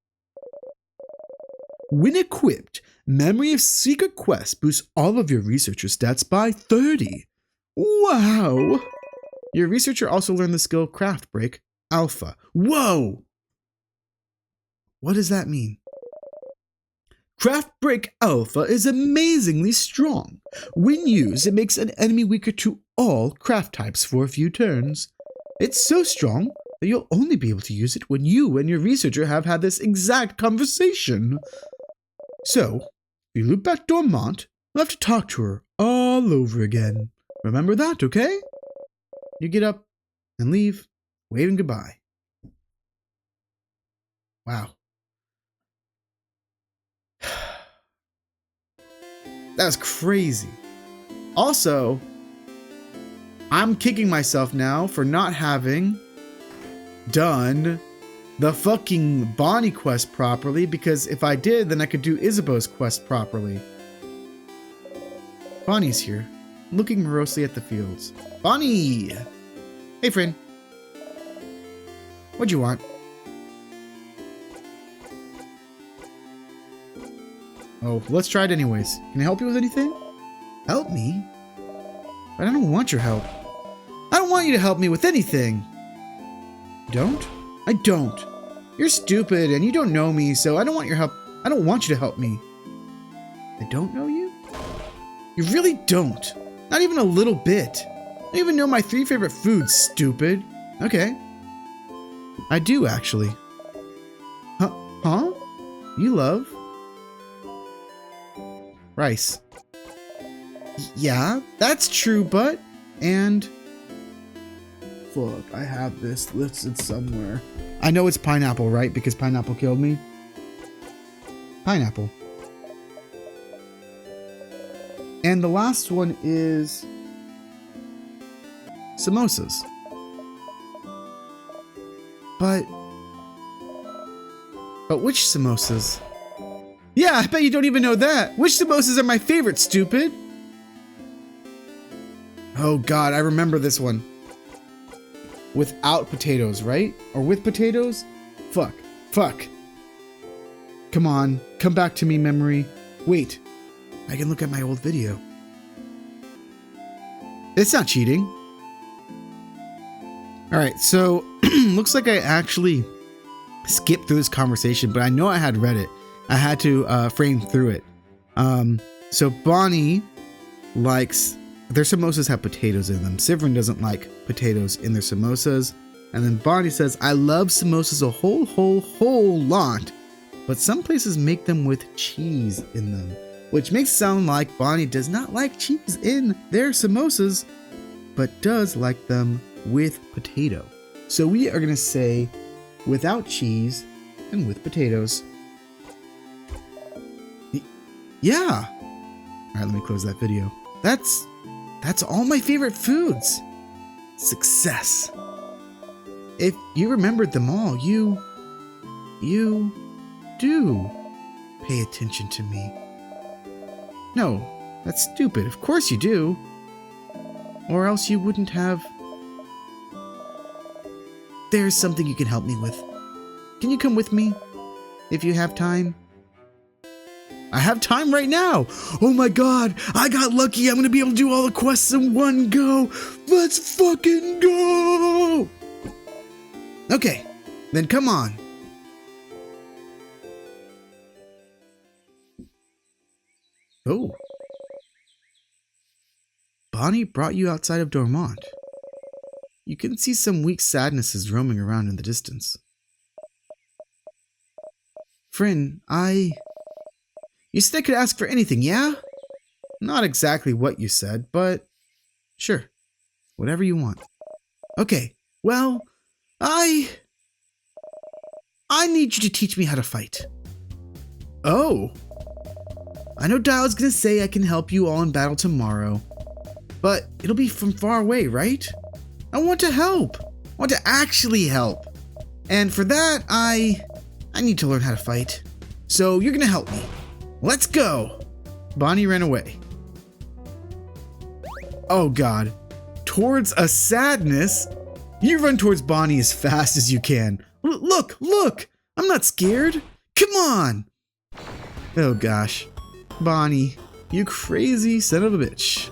When equipped, Memory of Secret Quest boosts all of your researcher stats by 30. Wow! Your researcher also learned the skill Craft Break Alpha. Whoa! What does that mean? Craft Break Alpha is amazingly strong. When used, it makes an enemy weaker to all craft types for a few turns. It's so strong that you'll only be able to use it when you and your researcher have had this exact conversation. So, if you loop back Dormont, you'll have to talk to her all over again. Remember that, okay? You get up and leave, waving goodbye. Wow. That was crazy. Also, I'm kicking myself now for not having done the fucking Bonnie quest properly, because if I did, then I could do Isabeau's quest properly. Bonnie's here, looking morosely at the fields. Bonnie! Hey, friend. What'd you want? Oh, let's try it anyways. Can I help you with anything? Help me? But I don't want your help. I don't want you to help me with anything. You don't? I don't. You're stupid and you don't know me, so I don't want your help. I don't want you to help me. I don't know you? You really don't. Not even a little bit. I don't even know my 3 favorite foods, stupid. Okay. I do, actually. Huh? Huh? You love rice. Yeah, that's true, but... And... Fuck, I have this listed somewhere. I know it's pineapple, right? Because pineapple killed me. Pineapple. And the last one is... samosas. But which samosas? Yeah, I bet you don't even know that. Which samosas are my favorite, stupid? Oh god, I remember this one. Without potatoes, right? Or with potatoes? Fuck. Fuck. Come on, come back to me, memory. Wait, I can look at my old video. It's not cheating. Alright, so looks like I actually skipped through this conversation, but I know I had read it. I had to frame through it. So Bonnie likes... Their samosas have potatoes in them. Sivrin doesn't like potatoes in their samosas. And then Bonnie says, I love samosas a whole lot. But some places make them with cheese in them. Which makes it sound like Bonnie does not like cheese in their samosas, but does like them with potato. So we are going to say without cheese and with potatoes. Yeah. All right, let me close that video. That's all my favorite foods. Success. If you remembered them all, you do pay attention to me. No, that's stupid. Of course you do. Or else you wouldn't have... There's something you can help me with. Can you come with me? If you have time? I have time right now! Oh my god! I got lucky! I'm gonna be able to do all the quests in one go! Let's fucking go! Okay, then come on. Oh. Bonnie brought you outside of Dormont. You can see some weak sadnesses roaming around in the distance. Friend, You said I could ask for anything, yeah? Not exactly what you said, but sure. Whatever you want. Okay, well, I need you to teach me how to fight. Oh. I know Dial's gonna say I can help you all in battle tomorrow, but it'll be from far away, right? I want to help. I want to actually help. And for that, I need to learn how to fight. So you're gonna help me. Let's go. Bonnie ran away. Oh god. Towards a sadness? You run towards Bonnie as fast as you can. Look! I'm not scared. Come on. Oh gosh. Bonnie, you crazy son of a bitch.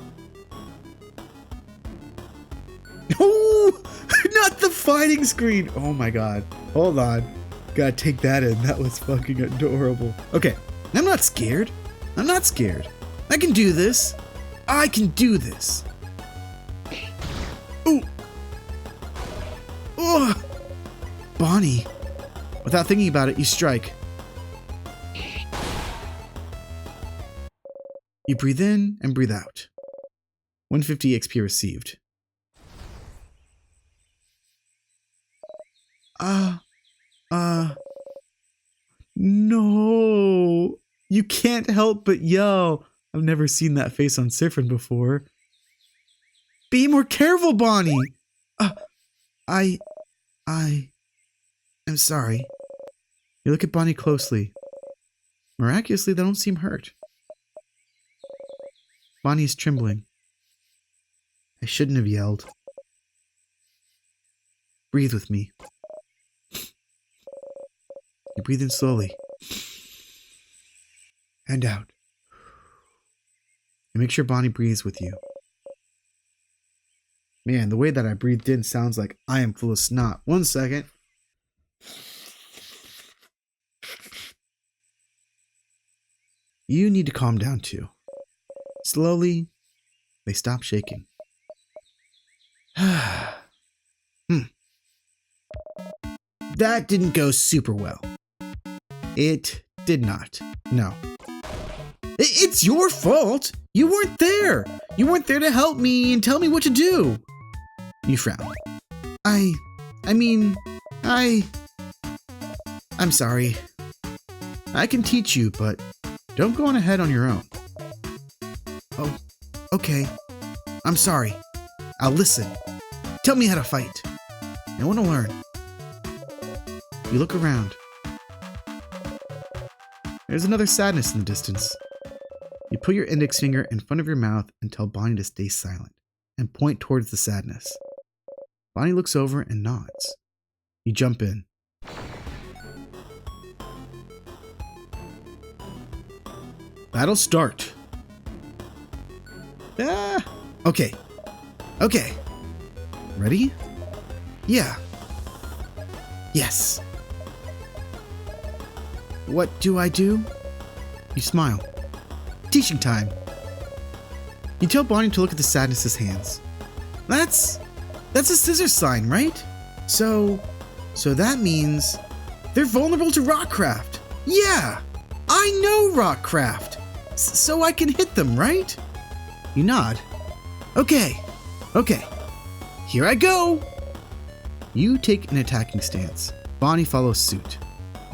Oh! Not the fighting screen! Oh my god. Hold on. Gotta take that in. That was fucking adorable. Okay. I'm not scared. I'm not scared. I can do this. I can do this. Ooh. Oh. Bonnie. Without thinking about it, you strike. You breathe in and breathe out. 150 XP received. No. You can't help but yell. I've never seen that face on Sifrin before. Be more careful, Bonnie. I am sorry. You look at Bonnie closely. Miraculously, they don't seem hurt. Bonnie is trembling. I shouldn't have yelled. Breathe with me. You breathe in slowly. And out. And make sure Bonnie breathes with you. Man, the way that I breathed in sounds like I am full of snot. 1 second. You need to calm down too. Slowly, they stop shaking. That didn't go super well. It did not. No. It's your fault. You weren't there. You weren't there to help me and tell me what to do. You frown. I'm sorry. I can teach you, but don't go on ahead on your own. Oh, okay. I'm sorry. I'll listen. Tell me how to fight. I want to learn. You look around. There's another sadness in the distance. You put your index finger in front of your mouth and tell Bonnie to stay silent and point towards the sadness. Bonnie looks over and nods. You jump in. Battle start. Okay. Ready? Yeah. Yes. What do I do? You smile. Teaching time. You tell Bonnie to look at the sadness's hands. That's a scissor sign, right? So that means they're vulnerable to rockcraft. Yeah, I know rockcraft. So I can hit them, right? You nod. Okay. Here I go. You take an attacking stance. Bonnie follows suit.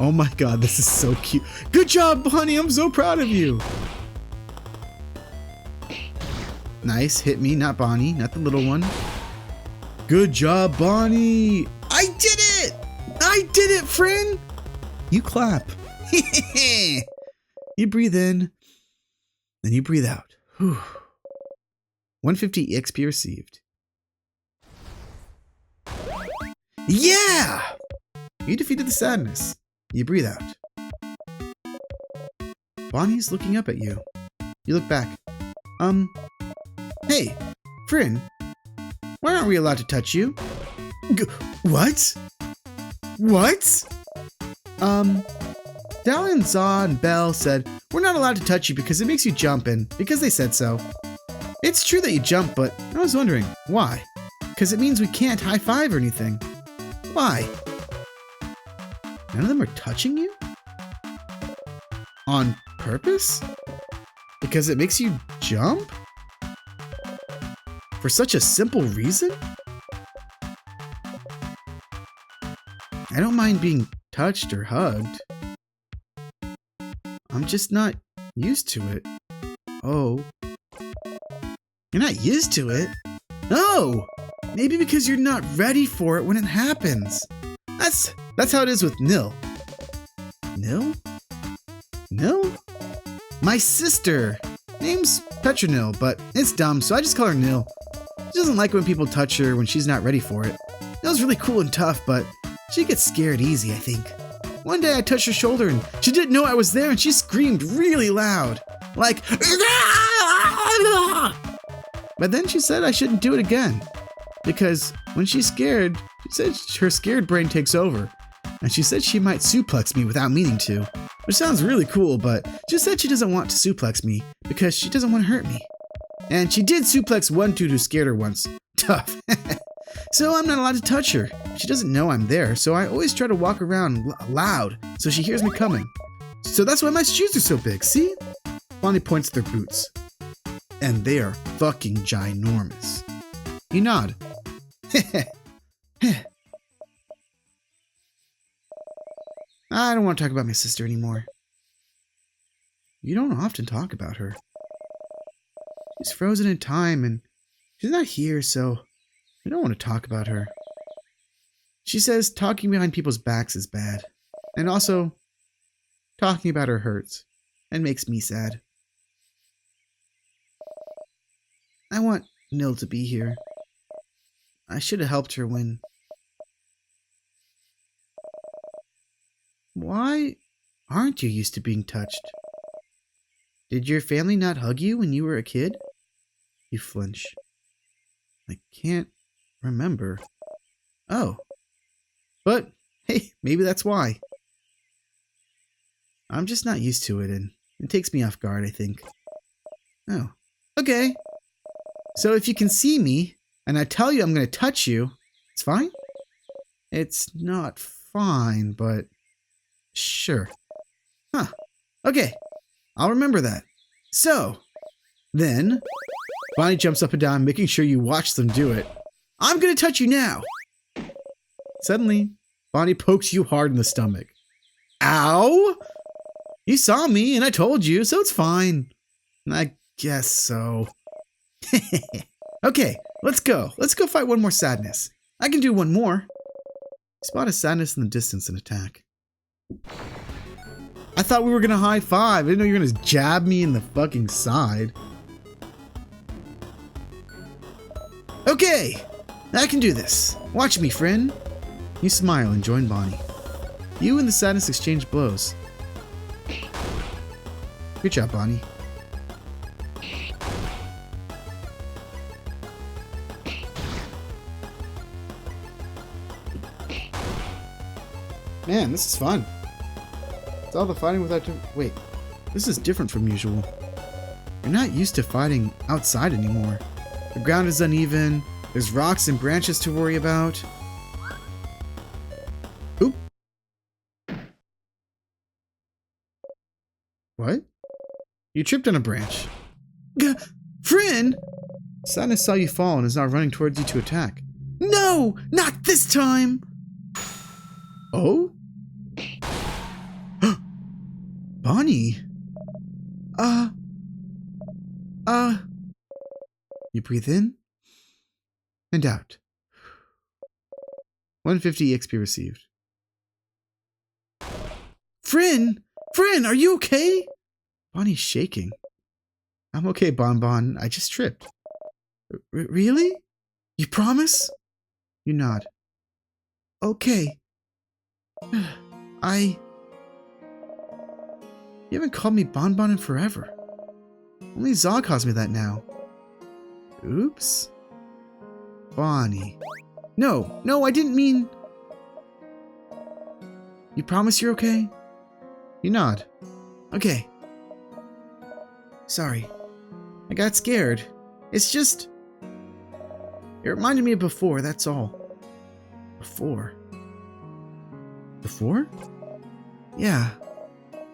Oh my god, this is so cute. Good job, Bonnie. I'm so proud of you. Nice. Hit me, not Bonnie, not the little one. Good job, Bonnie. I did it. I did it, friend. You clap. You breathe in, then you breathe out. Whew. 150 EXP received. Yeah! You defeated the sadness. You breathe out. Bonnie's looking up at you. You look back. Hey, Fryn, why aren't we allowed to touch you? What? Dallin, Zaw, and Belle said we're not allowed to touch you because it makes you jump and because they said so. It's true that you jump, but I was wondering, why? Because it means we can't high-five or anything. Why? None of them are touching you? On purpose? Because it makes you jump? For such a simple reason? I don't mind being touched or hugged. I'm just not used to it. Oh. You're not used to it? Oh! Maybe because you're not ready for it when it happens. That's how it is with Nil. Nil? Nil? My sister. Name's Petronil, but it's dumb, so I just call her Nil. She doesn't like when people touch her when she's not ready for it. Nil's really cool and tough, but she gets scared easy, I think. One day I touched her shoulder and she didn't know I was there and she screamed really loud. Like, but then she said I shouldn't do it again. Because when she's scared, she said her scared brain takes over. And she said she might suplex me without meaning to. Which sounds really cool, but she said she doesn't want to suplex me because she doesn't want to hurt me. And she did suplex one dude who scared her once. Tough. So I'm not allowed to touch her. She doesn't know I'm there, so I always try to walk around loud so she hears me coming. So that's why my shoes are so big, see? Bonnie points at their boots. And they are fucking ginormous. You nod. I don't want to talk about my sister anymore. You don't often talk about her. She's frozen in time and she's not here, so I don't want to talk about her. She says talking behind people's backs is bad. And also, talking about her hurts and makes me sad. I want Nil to be here. I should have helped her when... Why aren't you used to being touched? Did your family not hug you when you were a kid? You flinch. I can't remember. Oh. But, hey, maybe that's why. I'm just not used to it, and it takes me off guard, I think. Oh. Okay. So if you can see me, and I tell you I'm going to touch you, it's fine? It's not fine, but sure. Huh. Okay, I'll remember that. So, then, Bonnie jumps up and down, making sure you watch them do it. I'm gonna touch you now. Suddenly, Bonnie pokes you hard in the stomach. Ow! You saw me and I told you, so it's fine. I guess so. Okay, let's go. Let's go fight one more sadness. I can do one more. Spot a sadness in the distance and attack. I thought we were gonna high five. I didn't know you were gonna jab me in the fucking side. Okay, I can do this. Watch me, friend. You smile and join Bonnie. You and the sadness exchange blows. Good job, Bonnie. Man, this is fun. It's all the fighting without... Wait, this is different from usual. You're not used to fighting outside anymore. The ground is uneven. There's rocks and branches to worry about. Oop. What? You tripped on a branch. Friend! Sadness saw you fall and is now running towards you to attack. No! Not this time! Oh? Bonnie? You breathe in and out. 150 EXP received. Friend! Friend, are you okay? Bonnie's shaking. I'm okay, Bonbon. I just tripped. Really? You promise? You nod. Okay. You haven't called me Bonbon in forever. Only Zog calls me that now. Oops. Bonnie. No, I didn't mean... You promise you're okay? You nod. Okay. Sorry. I got scared. It's just... It reminded me of before, that's all. Before? Before? Yeah.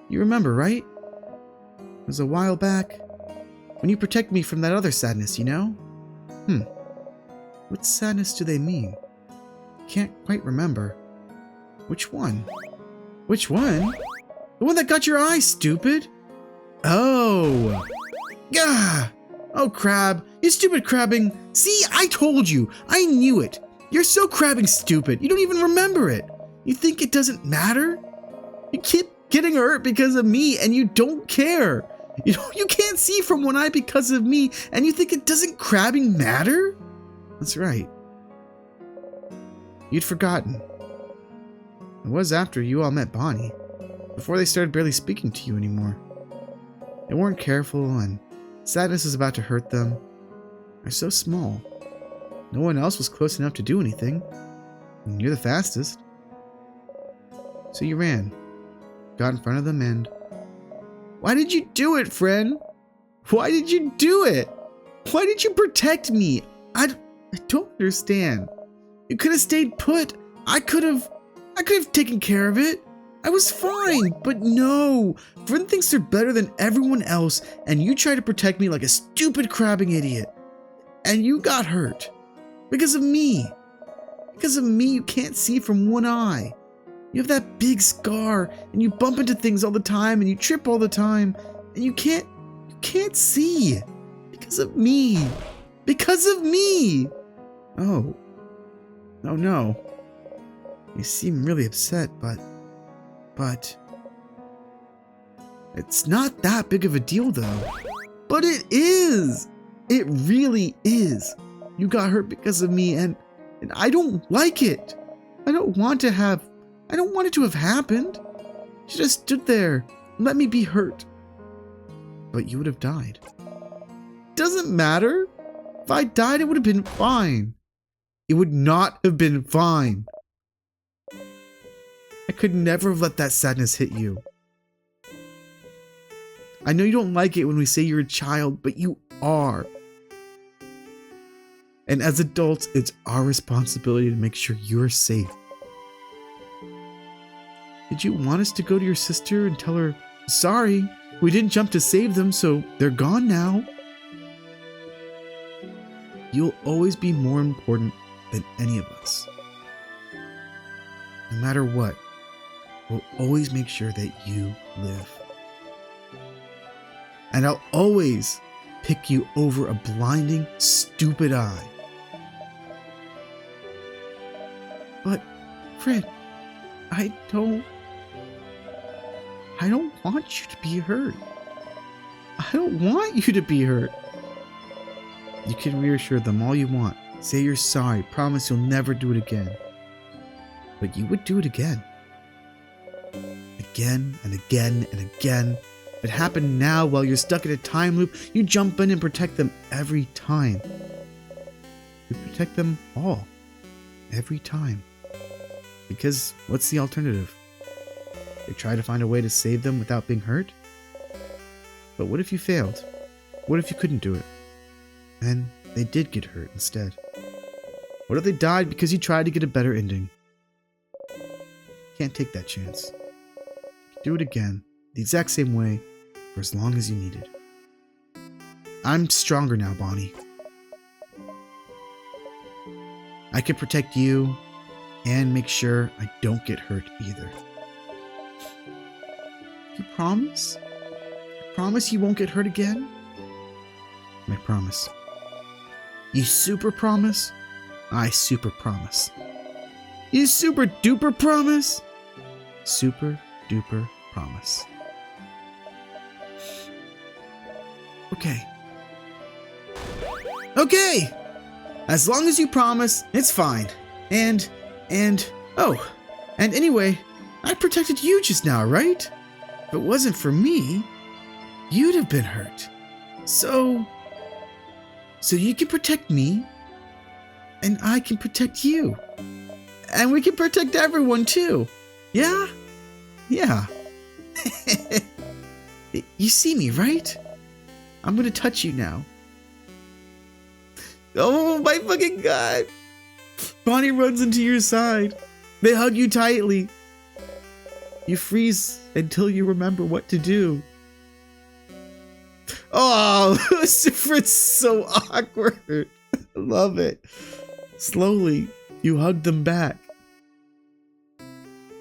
You remember, right? It was a while back. When you protected me from that other sadness, you know? What sadness do they mean? Can't quite remember. Which one? Which one? The one that got your eye, stupid! Oh! Gah! Oh, Crab. You stupid crabbing. See, I told you. I knew it. You're so crabbing stupid. You don't even remember it. You think it doesn't matter? You keep getting hurt because of me and you don't care. You can't see from one eye because of me and you think it doesn't crabbing matter? That's right. You'd forgotten. It was after you all met Bonnie. Before they started barely speaking to you anymore. They weren't careful and sadness was about to hurt them. They're so small. No one else was close enough to do anything. And you're the fastest. So you ran. Got in front of them and... Why did you do it, friend? Why did you do it? Why did you protect me? I don't understand. You could have stayed put. I could have taken care of it. I was fine, but no. Friend thinks they're better than everyone else, and you try to protect me like a stupid crabbing idiot. And you got hurt. Because of me. Because of me, you can't see from one eye. You have that big scar, and you bump into things all the time, and you trip all the time, and you can't see. Because of me. Because of me. Oh. Oh no. You seem really upset, but it's not that big of a deal though. But it is. It really is. You got hurt because of me, and I don't like it. I don't want it to have happened. You should have stood there and let me be hurt. But you would have died. Doesn't matter. If I died, it would have been fine. It would not have been fine. I could never have let that sadness hit you. I know you don't like it when we say you're a child, but you are. And as adults, it's our responsibility to make sure you're safe. Did you want us to go to your sister and tell her Sorry, we didn't jump to save them, so they're gone now. You'll always be more important than any of us. No matter what, we'll always make sure that you live. And I'll always pick you over a blinding, stupid eye. But, Fred, I don't want you to be hurt. I don't want you to be hurt. You can reassure them all you want. Say you're sorry. Promise you'll never do it again. But you would do it again. Again and again and again. If it happened now while you're stuck in a time loop, you jump in and protect them every time. You protect them all. Every time. Because what's the alternative? You try to find a way to save them without being hurt? But what if you failed? What if you couldn't do it? And they did get hurt instead? What if they died because you tried to get a better ending? Can't take that chance. Do it again, the exact same way, for as long as you needed. I'm stronger now, Bonnie. I can protect you and make sure I don't get hurt either. You promise? You promise you won't get hurt again? I promise. You super promise? I super promise. You super duper promise? Super duper promise. Okay. Okay! As long as you promise, it's fine. And anyway, I protected you just now, right? If it wasn't for me, you'd have been hurt. So you can protect me, and I can protect you. And we can protect everyone too. Yeah? Yeah. You see me, right? I'm gonna touch you now. Oh my fucking god. Bonnie runs into your side. They hug you tightly. You freeze until you remember what to do. Oh, it's so awkward. I love it. Slowly, you hug them back.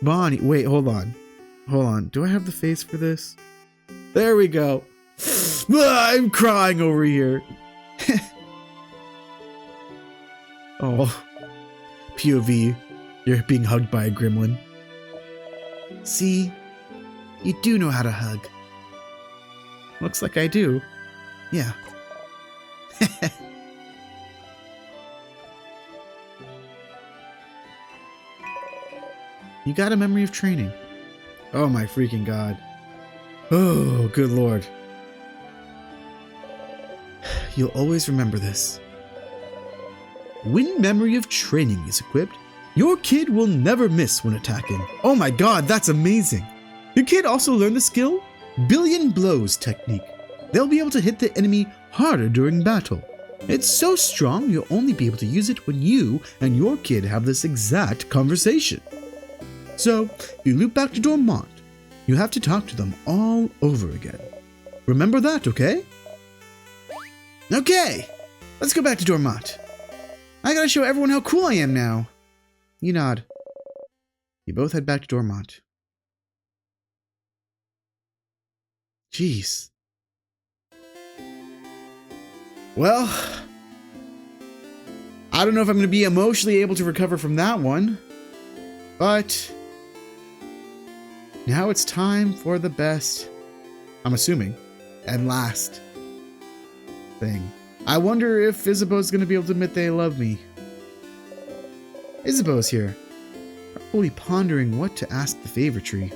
Bonnie, wait, hold on. Hold on. Do I have the face for this? There we go. I'm crying over here. Oh, POV, you're being hugged by a gremlin. See, you do know how to hug. Looks like I do. Yeah. You got a memory of training. Oh my freaking god. Oh, good lord. You'll always remember this. When memory of training is equipped, your kid will never miss when attacking. Oh my god, that's amazing. Your kid also learned the skill Billion Blows technique. They'll be able to hit the enemy harder during battle. It's so strong you'll only be able to use it when you and your kid have this exact conversation. So, if you loop back to Dormont, you have to talk to them all over again. Remember that, okay? Okay, let's go back to Dormont. I gotta show everyone how cool I am now. You nod. You both head back to Dormont. Jeez. Well, I don't know if I'm going to be emotionally able to recover from that one, but now it's time for the best, I'm assuming, and last thing. I wonder if Isabeau's going to be able to admit they love me. Isabeau's here, probably pondering what to ask the favor tree.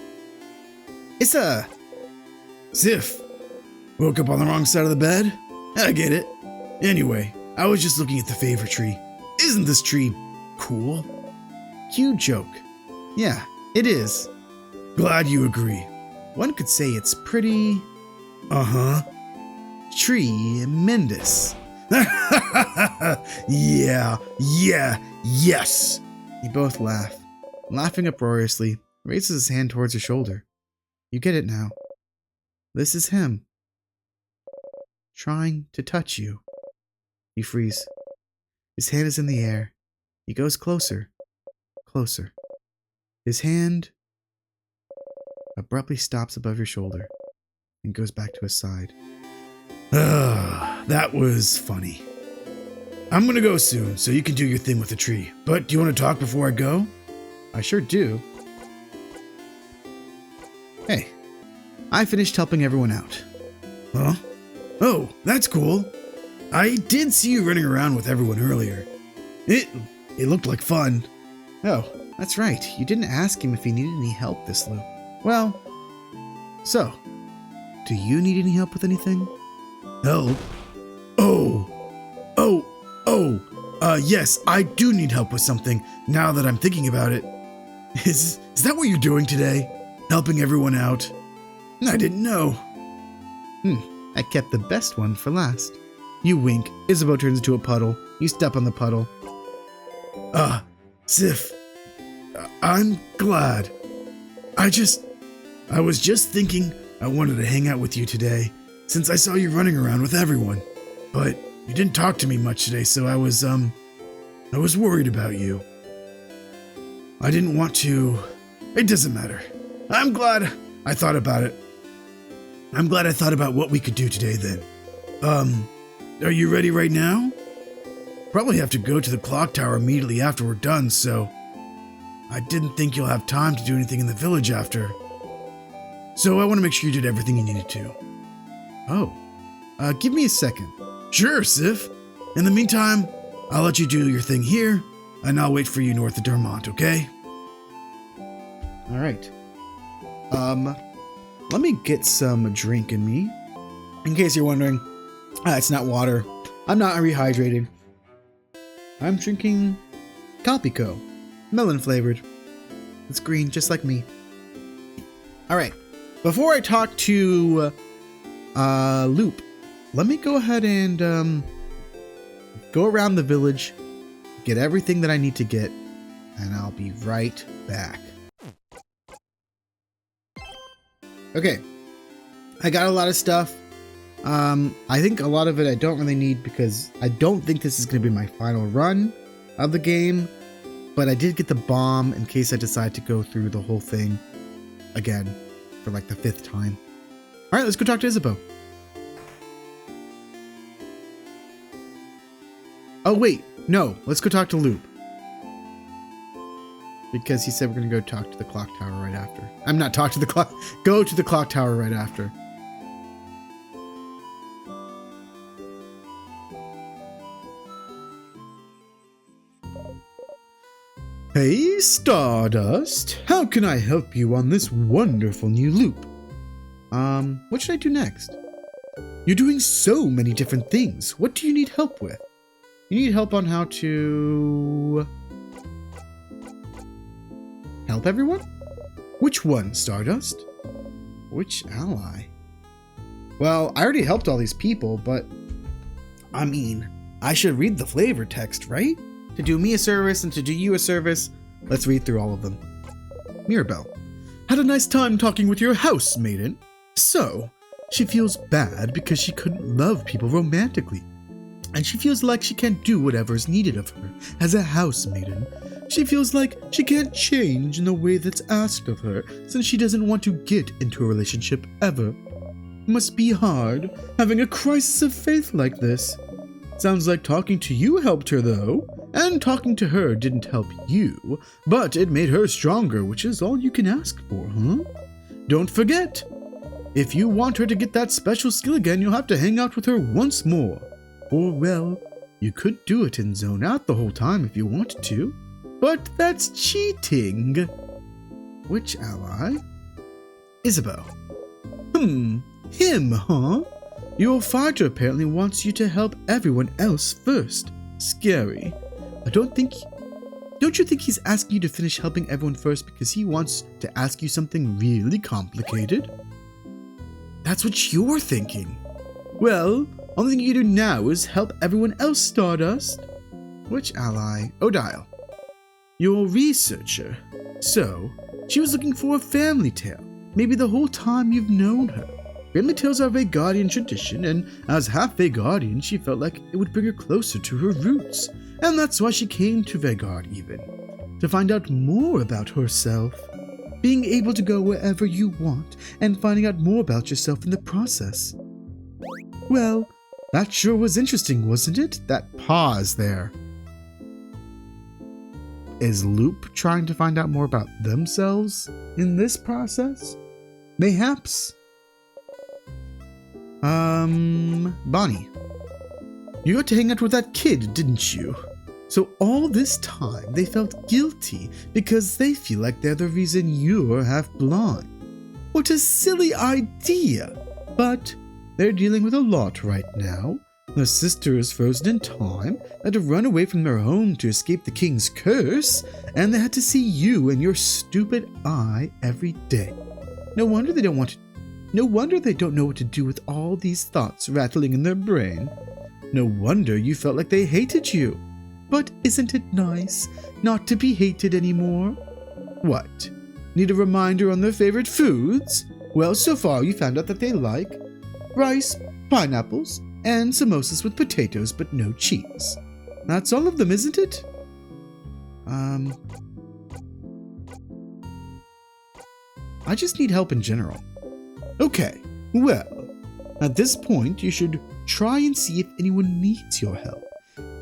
Issa! Sif! Woke up on the wrong side of the bed? I get it. Anyway, I was just looking at the favor tree. Isn't this tree cool? Cute joke. Yeah, it is. Glad you agree. One could say it's pretty... tremendous. Yeah, yes. You both laugh. Laughing uproariously, raises his hand towards her shoulder. You get it now. This is him. Trying to touch you. You freeze. His hand is in the air. He goes closer. Closer. His hand abruptly stops above your shoulder and goes back to his side. That was funny. I'm gonna go soon, so you can do your thing with the tree. But do you want to talk before I go? I sure do. Hey, I finished helping everyone out. Huh? Oh, that's cool. I did see you running around with everyone earlier. It looked like fun. Oh, that's right. You didn't ask him if he needed any help this loop. Well, so, do you need any help with anything? Help? Yes, I do need help with something, now that I'm thinking about it. Is that what you're doing today? Helping everyone out? I didn't know. I kept the best one for last. You wink. Isabeau turns into a puddle. You step on the puddle. Sif, I'm glad. I was just thinking I wanted to hang out with you today, since I saw you running around with everyone. But you didn't talk to me much today, so I was worried about you. I didn't want to... It doesn't matter. I'm glad I thought about it. I'm glad I thought about what we could do today then. Are you ready right now? Probably have to go to the clock tower immediately after we're done, so I didn't think you'll have time to do anything in the village after. So I want to make sure you did everything you needed to. Oh, give me a second. Sure, Sif. In the meantime, I'll let you do your thing here, and I'll wait for you north of Dermont, okay? All right. Let me get some drink in me. In case you're wondering, it's not water. I'm not rehydrated. I'm drinking MahChooPichu, melon flavored. It's green, just like me. All right. Before I talk to Loop, let me go ahead and go around the village, get everything that I need to get, and I'll be right back. Okay, I got a lot of stuff. I think a lot of it I don't really need because I don't think this is going to be my final run of the game, but I did get the bomb in case I decide to go through the whole thing again for like the 5th time. All right, let's go talk to Isabeau. Oh wait, no, let's go talk to Loop. Because he said we're going to go talk to the clock tower right after. I'm not talk to the clock. Go to the clock tower right after. Hey, Stardust. How can I help you on this wonderful new loop? What should I do next? You're doing so many different things. What do you need help with? You need help on how to... help everyone? Which one, Stardust? Which ally? Well, I already helped all these people, but... I mean, I should read the flavor text, right? To do me a service and to do you a service, let's read through all of them. Mirabelle. Had a nice time talking with your house maiden. So, she feels bad because she couldn't love people romantically. And she feels like she can't do whatever is needed of her as a house maiden. She feels like she can't change in the way that's asked of her since she doesn't want to get into a relationship ever. Must be hard having a crisis of faith like this. Sounds like talking to you helped her though, and talking to her didn't help you, but it made her stronger, which is all you can ask for, huh? Don't forget, if you want her to get that special skill again, you'll have to hang out with her once more. Or well, you could do it and zone out the whole time if you wanted to, but that's cheating. Which ally? Isabeau. Him, huh? Your fighter apparently wants you to help everyone else first. Scary. Don't you think he's asking you to finish helping everyone first because he wants to ask you something really complicated? That's what you're thinking. Well, only thing you do now is help everyone else, Stardust. Which ally? Odile. Your researcher. So, she was looking for a family tale. Maybe the whole time you've known her. Family tales are Vegadian tradition, and as half Vegadian, she felt like it would bring her closer to her roots, and that's why she came to Vegard even, to find out more about herself. Being able to go wherever you want, and finding out more about yourself in the process. Well, that sure was interesting, wasn't it? That pause there. Is Loop trying to find out more about themselves in this process? Mayhaps. Bonnie. You got to hang out with that kid, didn't you? So all this time they felt guilty because they feel like they're the reason you're half blind. What a silly idea! But they're dealing with a lot right now. Their sister is frozen in time, had to run away from their home to escape the king's curse, and they had to see you and your stupid eye every day. No wonder they don't know what to do with all these thoughts rattling in their brain. No wonder you felt like they hated you. But isn't it nice not to be hated anymore? What? Need a reminder on their favorite foods? Well, so far you found out that they like rice, pineapples, and samosas with potatoes but no cheese. That's all of them, isn't it? I just need help in general. Okay, well, at this point you should try and see if anyone needs your help.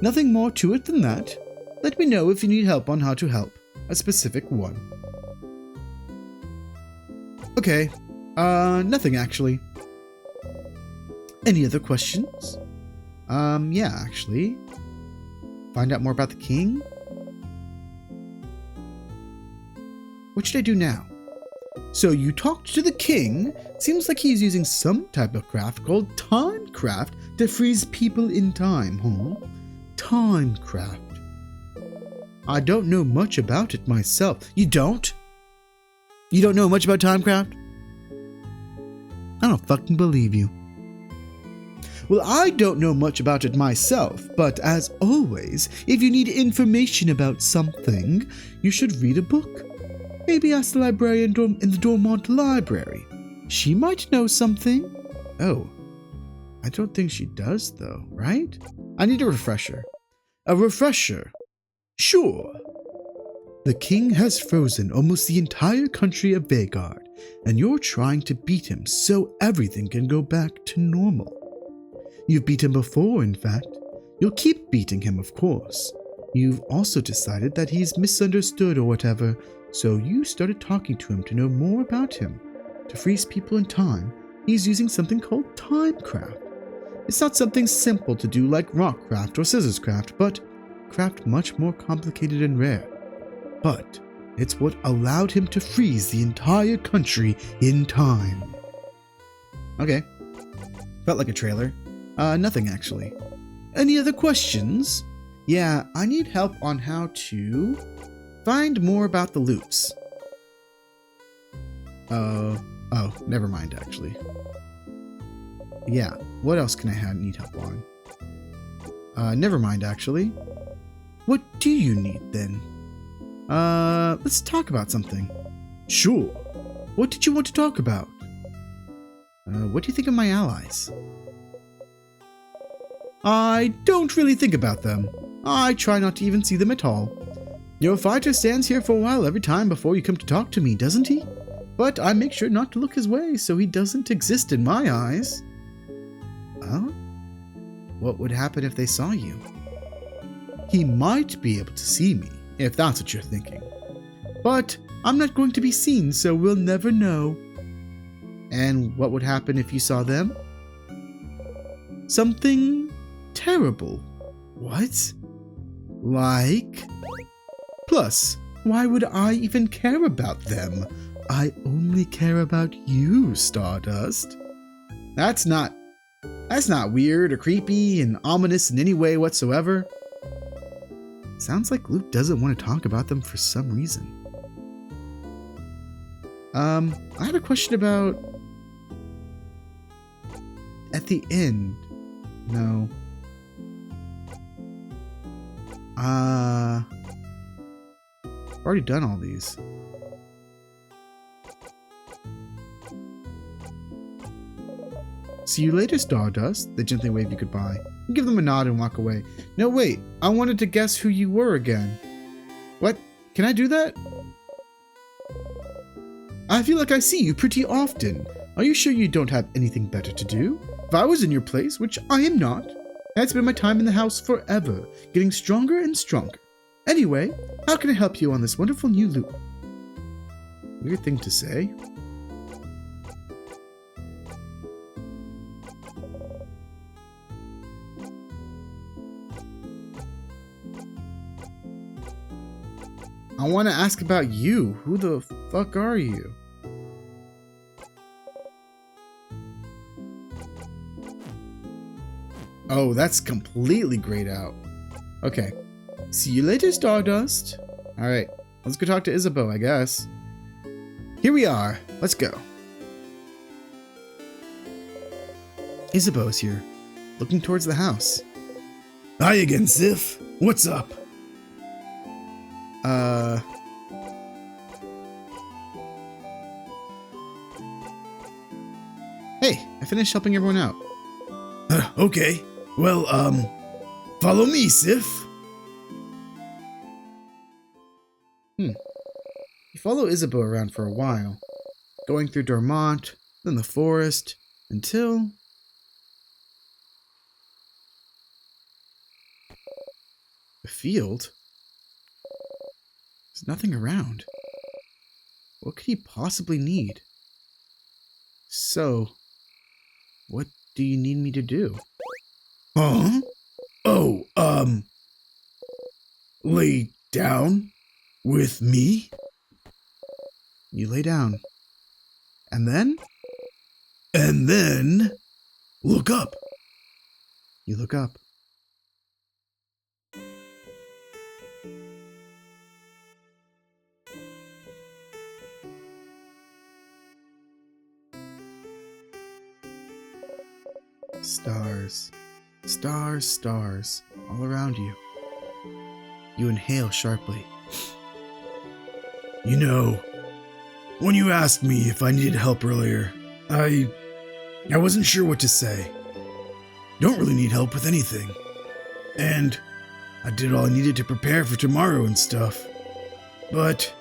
Nothing more to it than that. Let me know if you need help on how to help a specific one. Okay, nothing actually. Any other questions? Yeah, actually. Find out more about the king? What should I do now? So you talked to the king. Seems like he's using some type of craft called time craft to freeze people in time, huh? Time craft. I don't know much about it myself. You don't? You don't know much about time craft? I don't fucking believe you. Well, I don't know much about it myself, but as always, if you need information about something, you should read a book. Maybe ask the librarian in the Dormont Library. She might know something. Oh, I don't think she does though, right? I need a refresher. A refresher? Sure. The king has frozen almost the entire country of Vegard, and you're trying to beat him so everything can go back to normal. You've beat him before, in fact. You'll keep beating him, of course. You've also decided that he's misunderstood or whatever, so you started talking to him to know more about him. To freeze people in time, he's using something called timecraft. It's not something simple to do like rockcraft or scissorscraft, but craft much more complicated and rare. But it's what allowed him to freeze the entire country in time. Okay. Felt like a trailer. Nothing actually. Any other questions? Yeah, I need help on how to find more about the loops. Oh, never mind actually. Yeah, what else can I need help on? Never mind actually. What do you need then? Let's talk about something. Sure. What did you want to talk about? What do you think of my allies? I don't really think about them. I try not to even see them at all. Your fighter stands here for a while every time before you come to talk to me, doesn't he? But I make sure not to look his way so he doesn't exist in my eyes. Oh? What would happen if they saw you? He might be able to see me, if that's what you're thinking. But I'm not going to be seen, so we'll never know. And what would happen if you saw them? Something terrible. What? Like? Plus, why would I even care about them? I only care about you, Stardust. That's not weird or creepy and ominous in any way whatsoever. Sounds like Luke doesn't want to talk about them for some reason. I had a question about at the end. No. I've already done all these. See you later, Stardust. They gently wave you goodbye. You give them a nod and walk away. No, wait. I wanted to guess who you were again. What? Can I do that? I feel like I see you pretty often. Are you sure you don't have anything better to do? If I was in your place, which I am not, I'd spend my time in the house forever, getting stronger and stronger. Anyway, how can I help you on this wonderful new loop? Weird thing to say. I want to ask about you. Who the fuck are you? Oh, that's completely grayed out. Okay. See you later, Stardust. Alright, let's go talk to Isabeau, I guess. Here we are. Let's go. Isabeau's here, looking towards the house. Hi again, Sif. What's up? Hey, I finished helping everyone out. Okay. Well, follow me, Sif. You follow Isabeau around for a while, going through Dormont, then the forest, until... the field? There's nothing around. What could he possibly need? So, what do you need me to do? Huh? Oh, lay down with me? You lay down. And then? And then look up. You look up. Stars. Stars, stars, all around you. You inhale sharply. You know, when you asked me if I needed help earlier, I wasn't sure what to say. Don't really need help with anything. And I did all I needed to prepare for tomorrow and stuff. But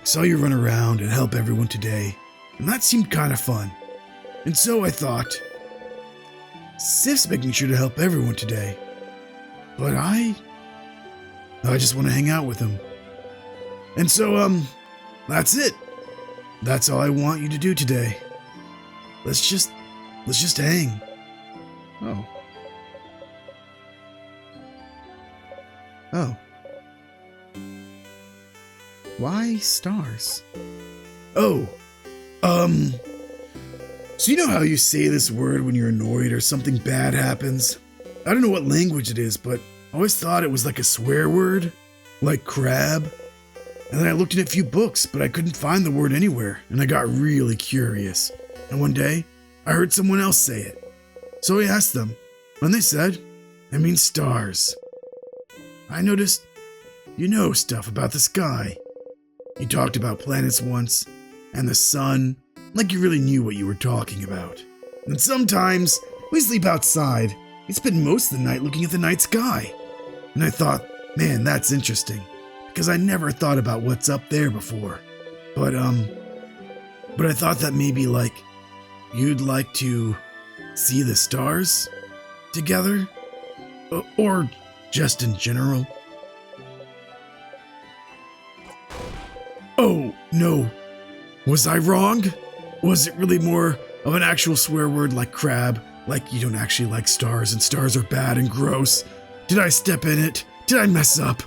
I saw you run around and help everyone today, and that seemed kind of fun. And so I thought, Sif's making sure to help everyone today. But I just want to hang out with him. And so, that's it. That's all I want you to do today. Let's just hang. Oh. Oh. Why stars? Oh, so you know how you say this word when you're annoyed or something bad happens? I don't know what language it is, but I always thought it was like a swear word, like crab. And then I looked in a few books, but I couldn't find the word anywhere, and I got really curious. And one day, I heard someone else say it. So I asked them, and they said, it means stars. I noticed you know stuff about the sky. You talked about planets once, and the sun, like you really knew what you were talking about. And sometimes, we sleep outside. We spend most of the night looking at the night sky. And I thought, man, that's interesting, because I never thought about what's up there before. But I thought that maybe, like, you'd like to see the stars together? Or just in general? Oh, no. Was I wrong? Was it really more of an actual swear word like crab? Like you don't actually like stars and stars are bad and gross? Did I step in it? Did I mess up?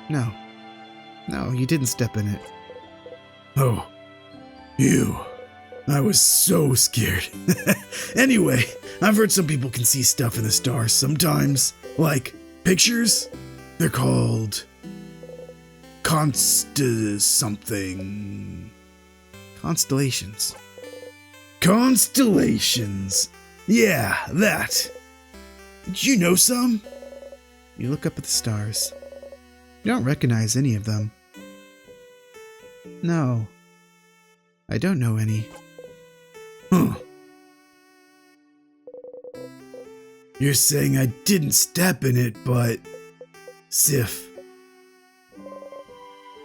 No. No, you didn't step in it. Oh. Ew. I was so scared. Anyway, I've heard some people can see stuff in the stars sometimes. Like pictures? They're called... something. Constellations. Constellations. Yeah, that. Did you know some? You look up at the stars. You don't recognize any of them. No. I don't know any. Huh. You're saying I didn't step in it, but... Sif.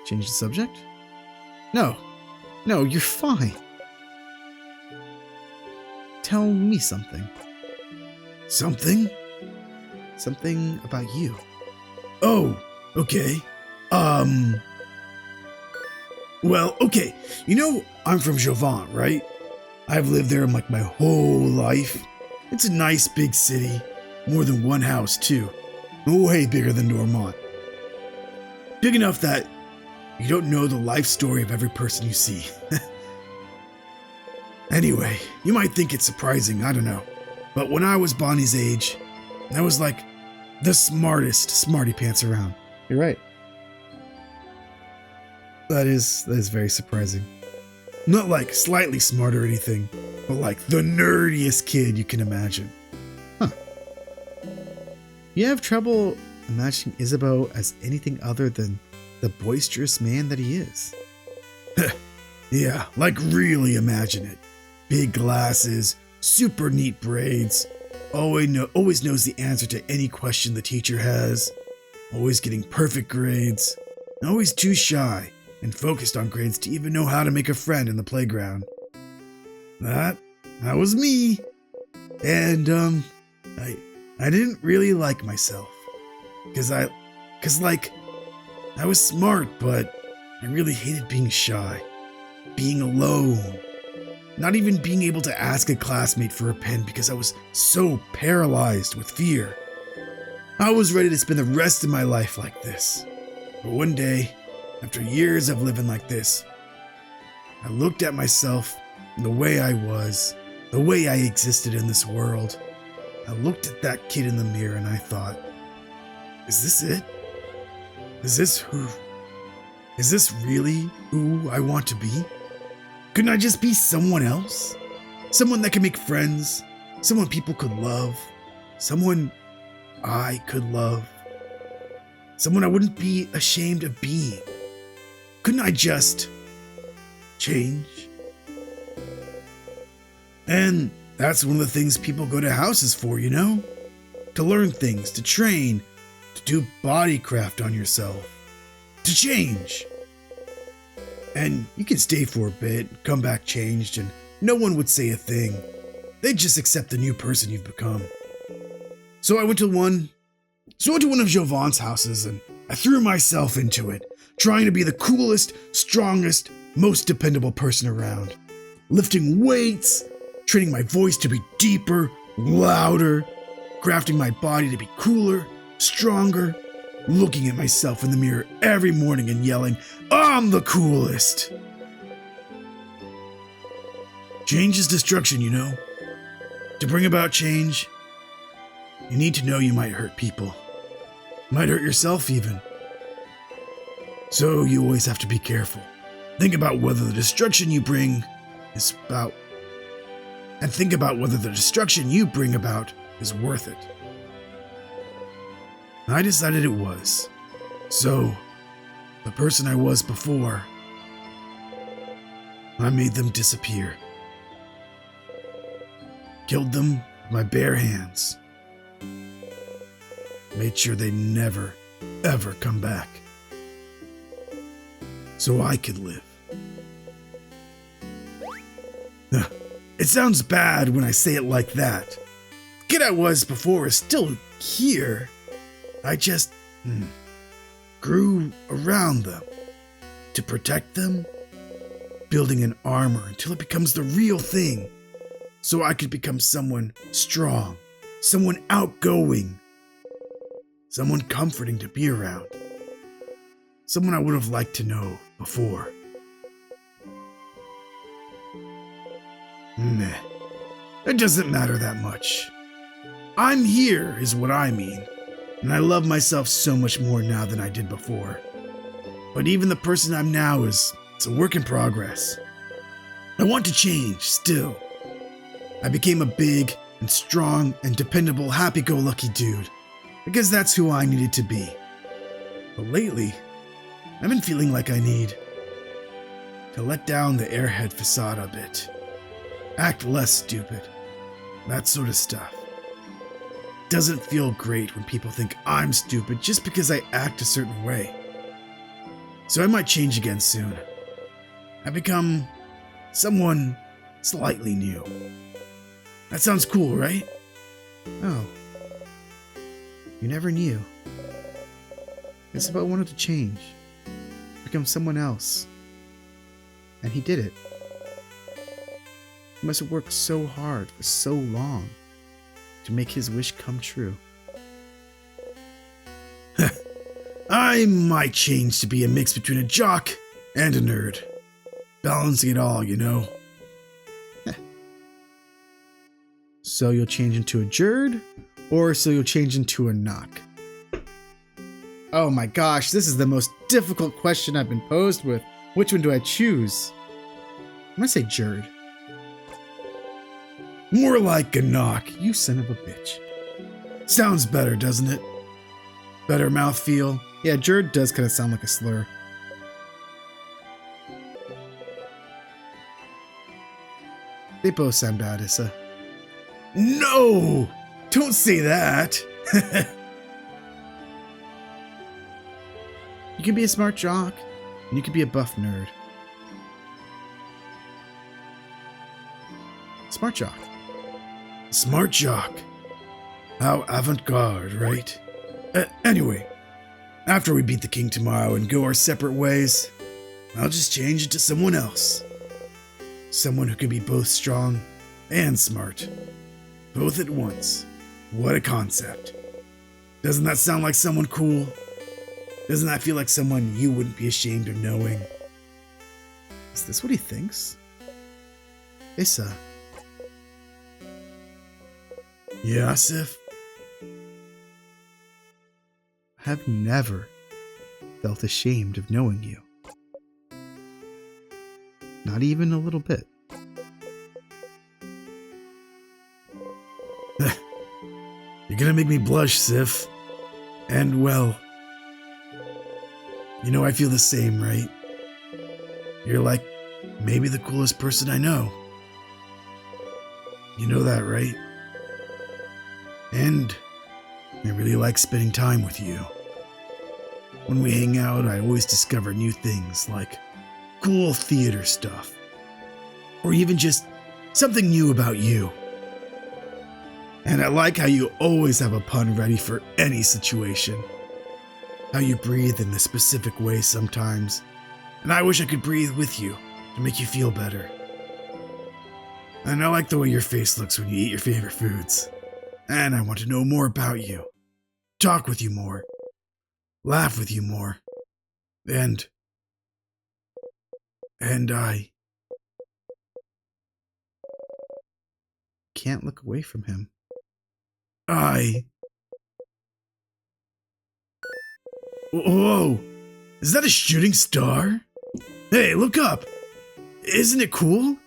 Change the subject? No, you're fine. Tell me something. Something? Something about you. Oh, okay. Well, okay. You know, I'm from Jovan, right? I've lived there like my whole life. It's a nice big city. More than one house, too. Way bigger than Normand. Big enough that you don't know the life story of every person you see. Anyway, you might think it's surprising, I don't know. But when I was Bonnie's age, I was like the smartest smarty pants around. You're right. That is very surprising. Not like slightly smart or anything, but like the nerdiest kid you can imagine. Huh. You have trouble imagining Isabeau as anything other than the boisterous man that he is. Yeah, like really imagine it. Big glasses, super neat braids, always knows the answer to any question the teacher has, always getting perfect grades, always too shy and focused on grades to even know how to make a friend in the playground. That was me. And I didn't really like myself. Cause I was smart, but I really hated being shy, being alone, not even being able to ask a classmate for a pen because I was so paralyzed with fear. I was ready to spend the rest of my life like this. But one day, after years of living like this, I looked at myself and the way I was, the way I existed in this world. I looked at that kid in the mirror and I thought, is this it? Is this really who I want to be? Couldn't I just be someone else? Someone that could make friends, someone people could love, someone I could love, someone I wouldn't be ashamed of being. Couldn't I just change? And that's one of the things people go to houses for, you know? To learn things, to train, to do bodycraft on yourself, to change. And you can stay for a bit, come back changed, and no one would say a thing. They'd just accept the new person you've become. So I went to one of Jovan's houses and I threw myself into it, trying to be the coolest, strongest, most dependable person around. Lifting weights, training my voice to be deeper, louder, crafting my body to be cooler, stronger, looking at myself in the mirror every morning and yelling, "I'm the coolest!" Change is destruction, you know. To bring about change, you need to know you might hurt people. You might hurt yourself even. So you always have to be careful. Think about whether the destruction you bring is about... And think about whether the destruction you bring about is worth it. I decided it was. So, the person I was before, I made them disappear. Killed them with my bare hands. Made sure they never, ever come back. So I could live. It sounds bad when I say it like that. The kid I was before is still here. I just grew around them to protect them, building an armor until it becomes the real thing, so I could become someone strong, someone outgoing, someone comforting to be around, someone I would have liked to know before. Meh. It doesn't matter that much. I'm here is what I mean. And I love myself so much more now than I did before. But even the person I'm now it's a work in progress. I want to change still. I became a big and strong and dependable happy-go-lucky dude because that's who I needed to be. But lately, I've been feeling like I need to let down the airhead facade a bit. Act less stupid. That sort of stuff. Doesn't feel great when people think I'm stupid just because I act a certain way. So I might change again soon. I become someone slightly new. That sounds cool, right? Oh. You never knew. Isabelle wanted to change. Become someone else. And he did it. He must have worked so hard for so long to make his wish come true. I might change to be a mix between a jock and a nerd. Balancing it all, you know. So you'll change into a Jerd, or so you'll change into a knock? Oh my gosh, this is the most difficult question I've been posed with. Which one do I choose? I'm gonna say Jerd. More like a knock. You son of a bitch. Sounds better, doesn't it? Better mouthfeel. Yeah, Jerd does kind of sound like a slur. They both sound bad, Issa. No! Don't say that! You can be a smart jock, and you can be a buff nerd. Smart jock. Smart jock. How avant-garde, right? Anyway, after we beat the king tomorrow and go our separate ways, I'll just change it to someone else. Someone who can be both strong and smart. Both at once. What a concept. Doesn't that sound like someone cool? Doesn't that feel like someone you wouldn't be ashamed of knowing? Is this what he thinks? Issa. Yeah, Sif? I have never felt ashamed of knowing you. Not even a little bit. You're gonna make me blush, Sif. And well, you know I feel the same, right? You're like maybe the coolest person I know. You know that, right? And I really like spending time with you. When we hang out, I always discover new things like cool theater stuff. Or even just something new about you. And I like how you always have a pun ready for any situation. How you breathe in a specific way sometimes. And I wish I could breathe with you to make you feel better. And I like the way your face looks when you eat your favorite foods. And I want to know more about you. Talk with you more. Laugh with you more. And I can't look away from him. Whoa! Is that a shooting star? Hey, look up! Isn't it cool?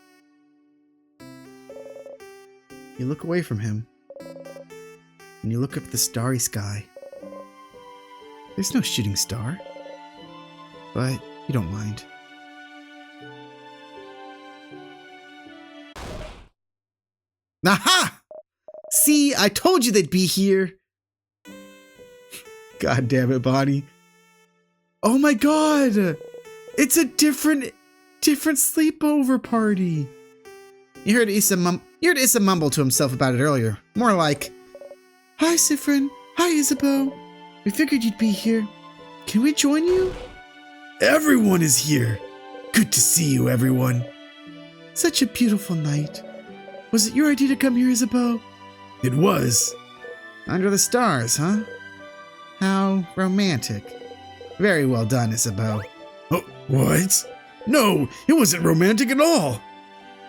You look away from him, and you look up at the starry sky. There's no shooting star, but you don't mind. Aha! See, I told you they'd be here. God damn it, Bonnie. Oh my god! It's a different sleepover party. You heard Issa mumble to himself about it earlier. More like, "Hi, Sifrin. Hi, Isabeau. We figured you'd be here. Can we join you?" Everyone is here. Good to see you, everyone. Such a beautiful night. Was it your idea to come here, Isabeau? It was. Under the stars, huh? How romantic. Very well done, Isabeau. Oh, what? No, it wasn't romantic at all.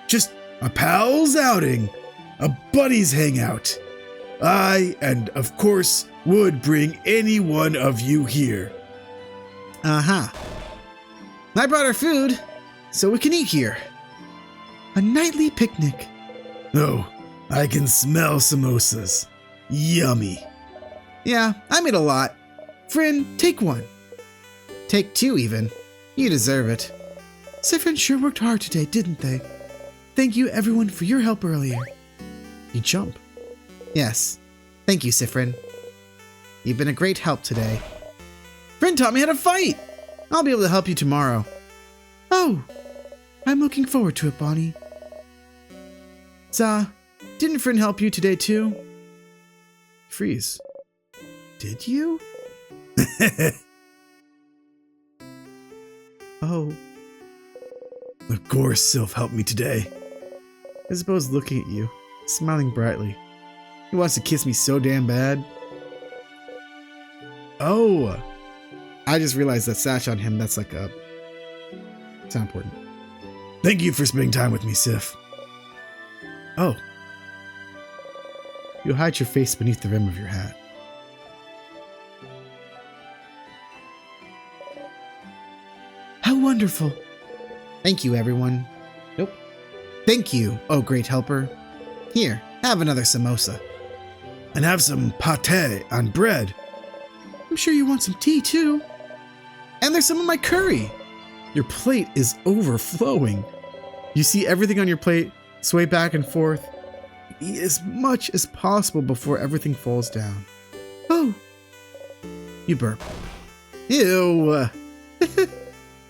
Just a pal's outing. A buddy's hangout. And of course, would bring any one of you here. Uh-huh. I brought our food, so we can eat here. A nightly picnic. Oh, I can smell samosas. Yummy. Yeah, I made a lot. Friend, take one. Take two, even. You deserve it. Sifrin sure worked hard today, didn't they? Thank you everyone for your help earlier. You jump. Yes. Thank you, Sifrin. You've been a great help today. Friend taught me how to fight! I'll be able to help you tomorrow. Oh, I'm looking forward to it, Bonnie. Za, didn't Friend help you today too? Freeze. Did you? Oh. Of course, Sylph helped me today. Isabeau's looking at you, smiling brightly. He wants to kiss me so damn bad. Oh! I just realized that sash on him, that's like a... It's not important. Thank you for spending time with me, Sif. Oh. You hide your face beneath the rim of your hat. How wonderful. Thank you, everyone. Nope. Thank you, oh great helper. Here, have another samosa. And have some pâté on bread. I'm sure you want some tea, too. And there's some of my curry. Your plate is overflowing. You see everything on your plate sway back and forth. Eat as much as possible before everything falls down. Oh. You burp. Ew.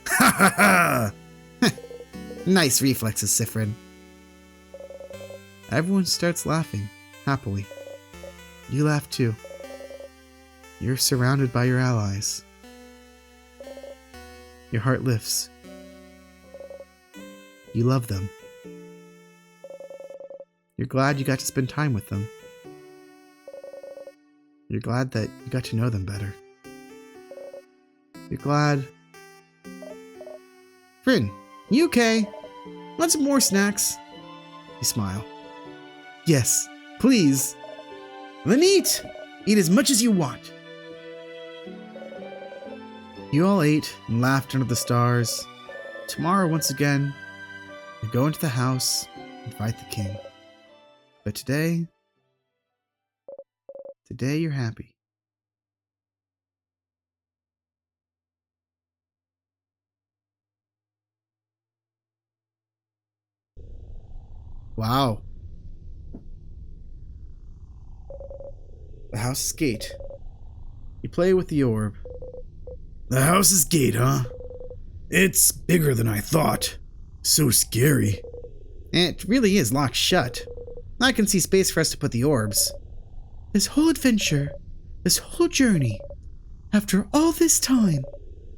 Ha ha ha! Nice reflexes, Sifrin. Everyone starts laughing, happily. You laugh too. You're surrounded by your allies. Your heart lifts. You love them. You're glad you got to spend time with them. You're glad that you got to know them better. You're glad... Frin, you okay? Want some more snacks? You smile. Yes, please. Then eat! Eat as much as you want. You all ate and laughed under the stars. Tomorrow, once again, you go into the house and fight the king. But today you're happy. Wow. The house's gate. You play with the orb. The house's gate, huh? It's bigger than I thought. So scary. It really is locked shut. I can see space for us to put the orbs. This whole adventure, this whole journey, after all this time,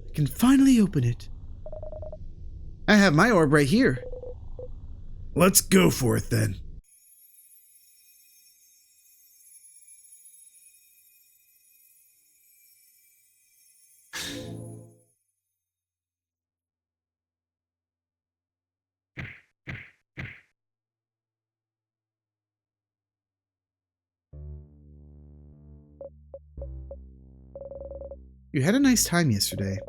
I can finally open it. I have my orb right here. Let's go for it then. You had a nice time yesterday,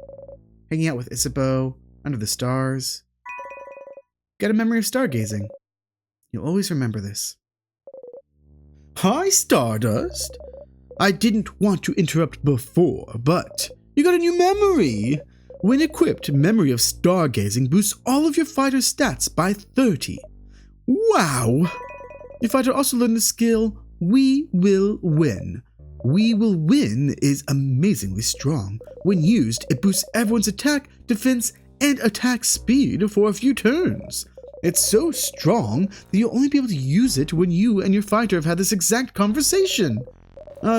hanging out with Isabeau, under the stars. Got a memory of stargazing. You'll always remember this. Hi, Stardust! I didn't want to interrupt before, but you got a new memory! When equipped, Memory of Stargazing boosts all of your fighter's stats by 30. Wow! Your fighter also learned the skill, We Will Win. We Will Win is amazingly strong. When used, it boosts everyone's attack, defense, and attack speed for a few turns. It's so strong that you'll only be able to use it when you and your fighter have had this exact conversation. So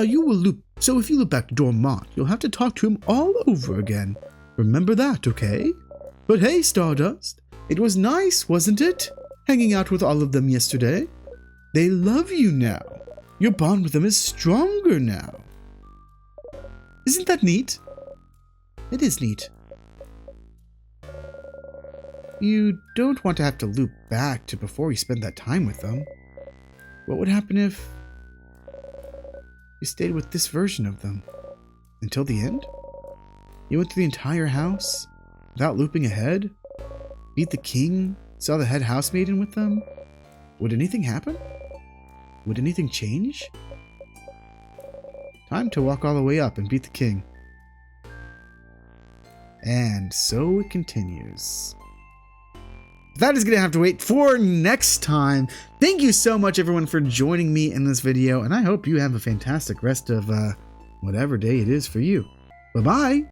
if you loop back to Dormont, you'll have to talk to him all over again. Remember that, okay? But hey, Stardust, it was nice, wasn't it? Hanging out with all of them yesterday. They love you now. Your bond with them is stronger now. Isn't that neat? It is neat. You don't want to have to loop back to before you spend that time with them. What would happen if you stayed with this version of them until the end? You went through the entire house without looping ahead? Beat the king? Saw the head housemaiden with them? Would anything happen? Would anything change? Time to walk all the way up and beat the king. And so it continues. that is going to have to wait for next time. Thank you so much, everyone, for joining me in this video, and I hope you have a fantastic rest of whatever day it is for you. Bye-bye.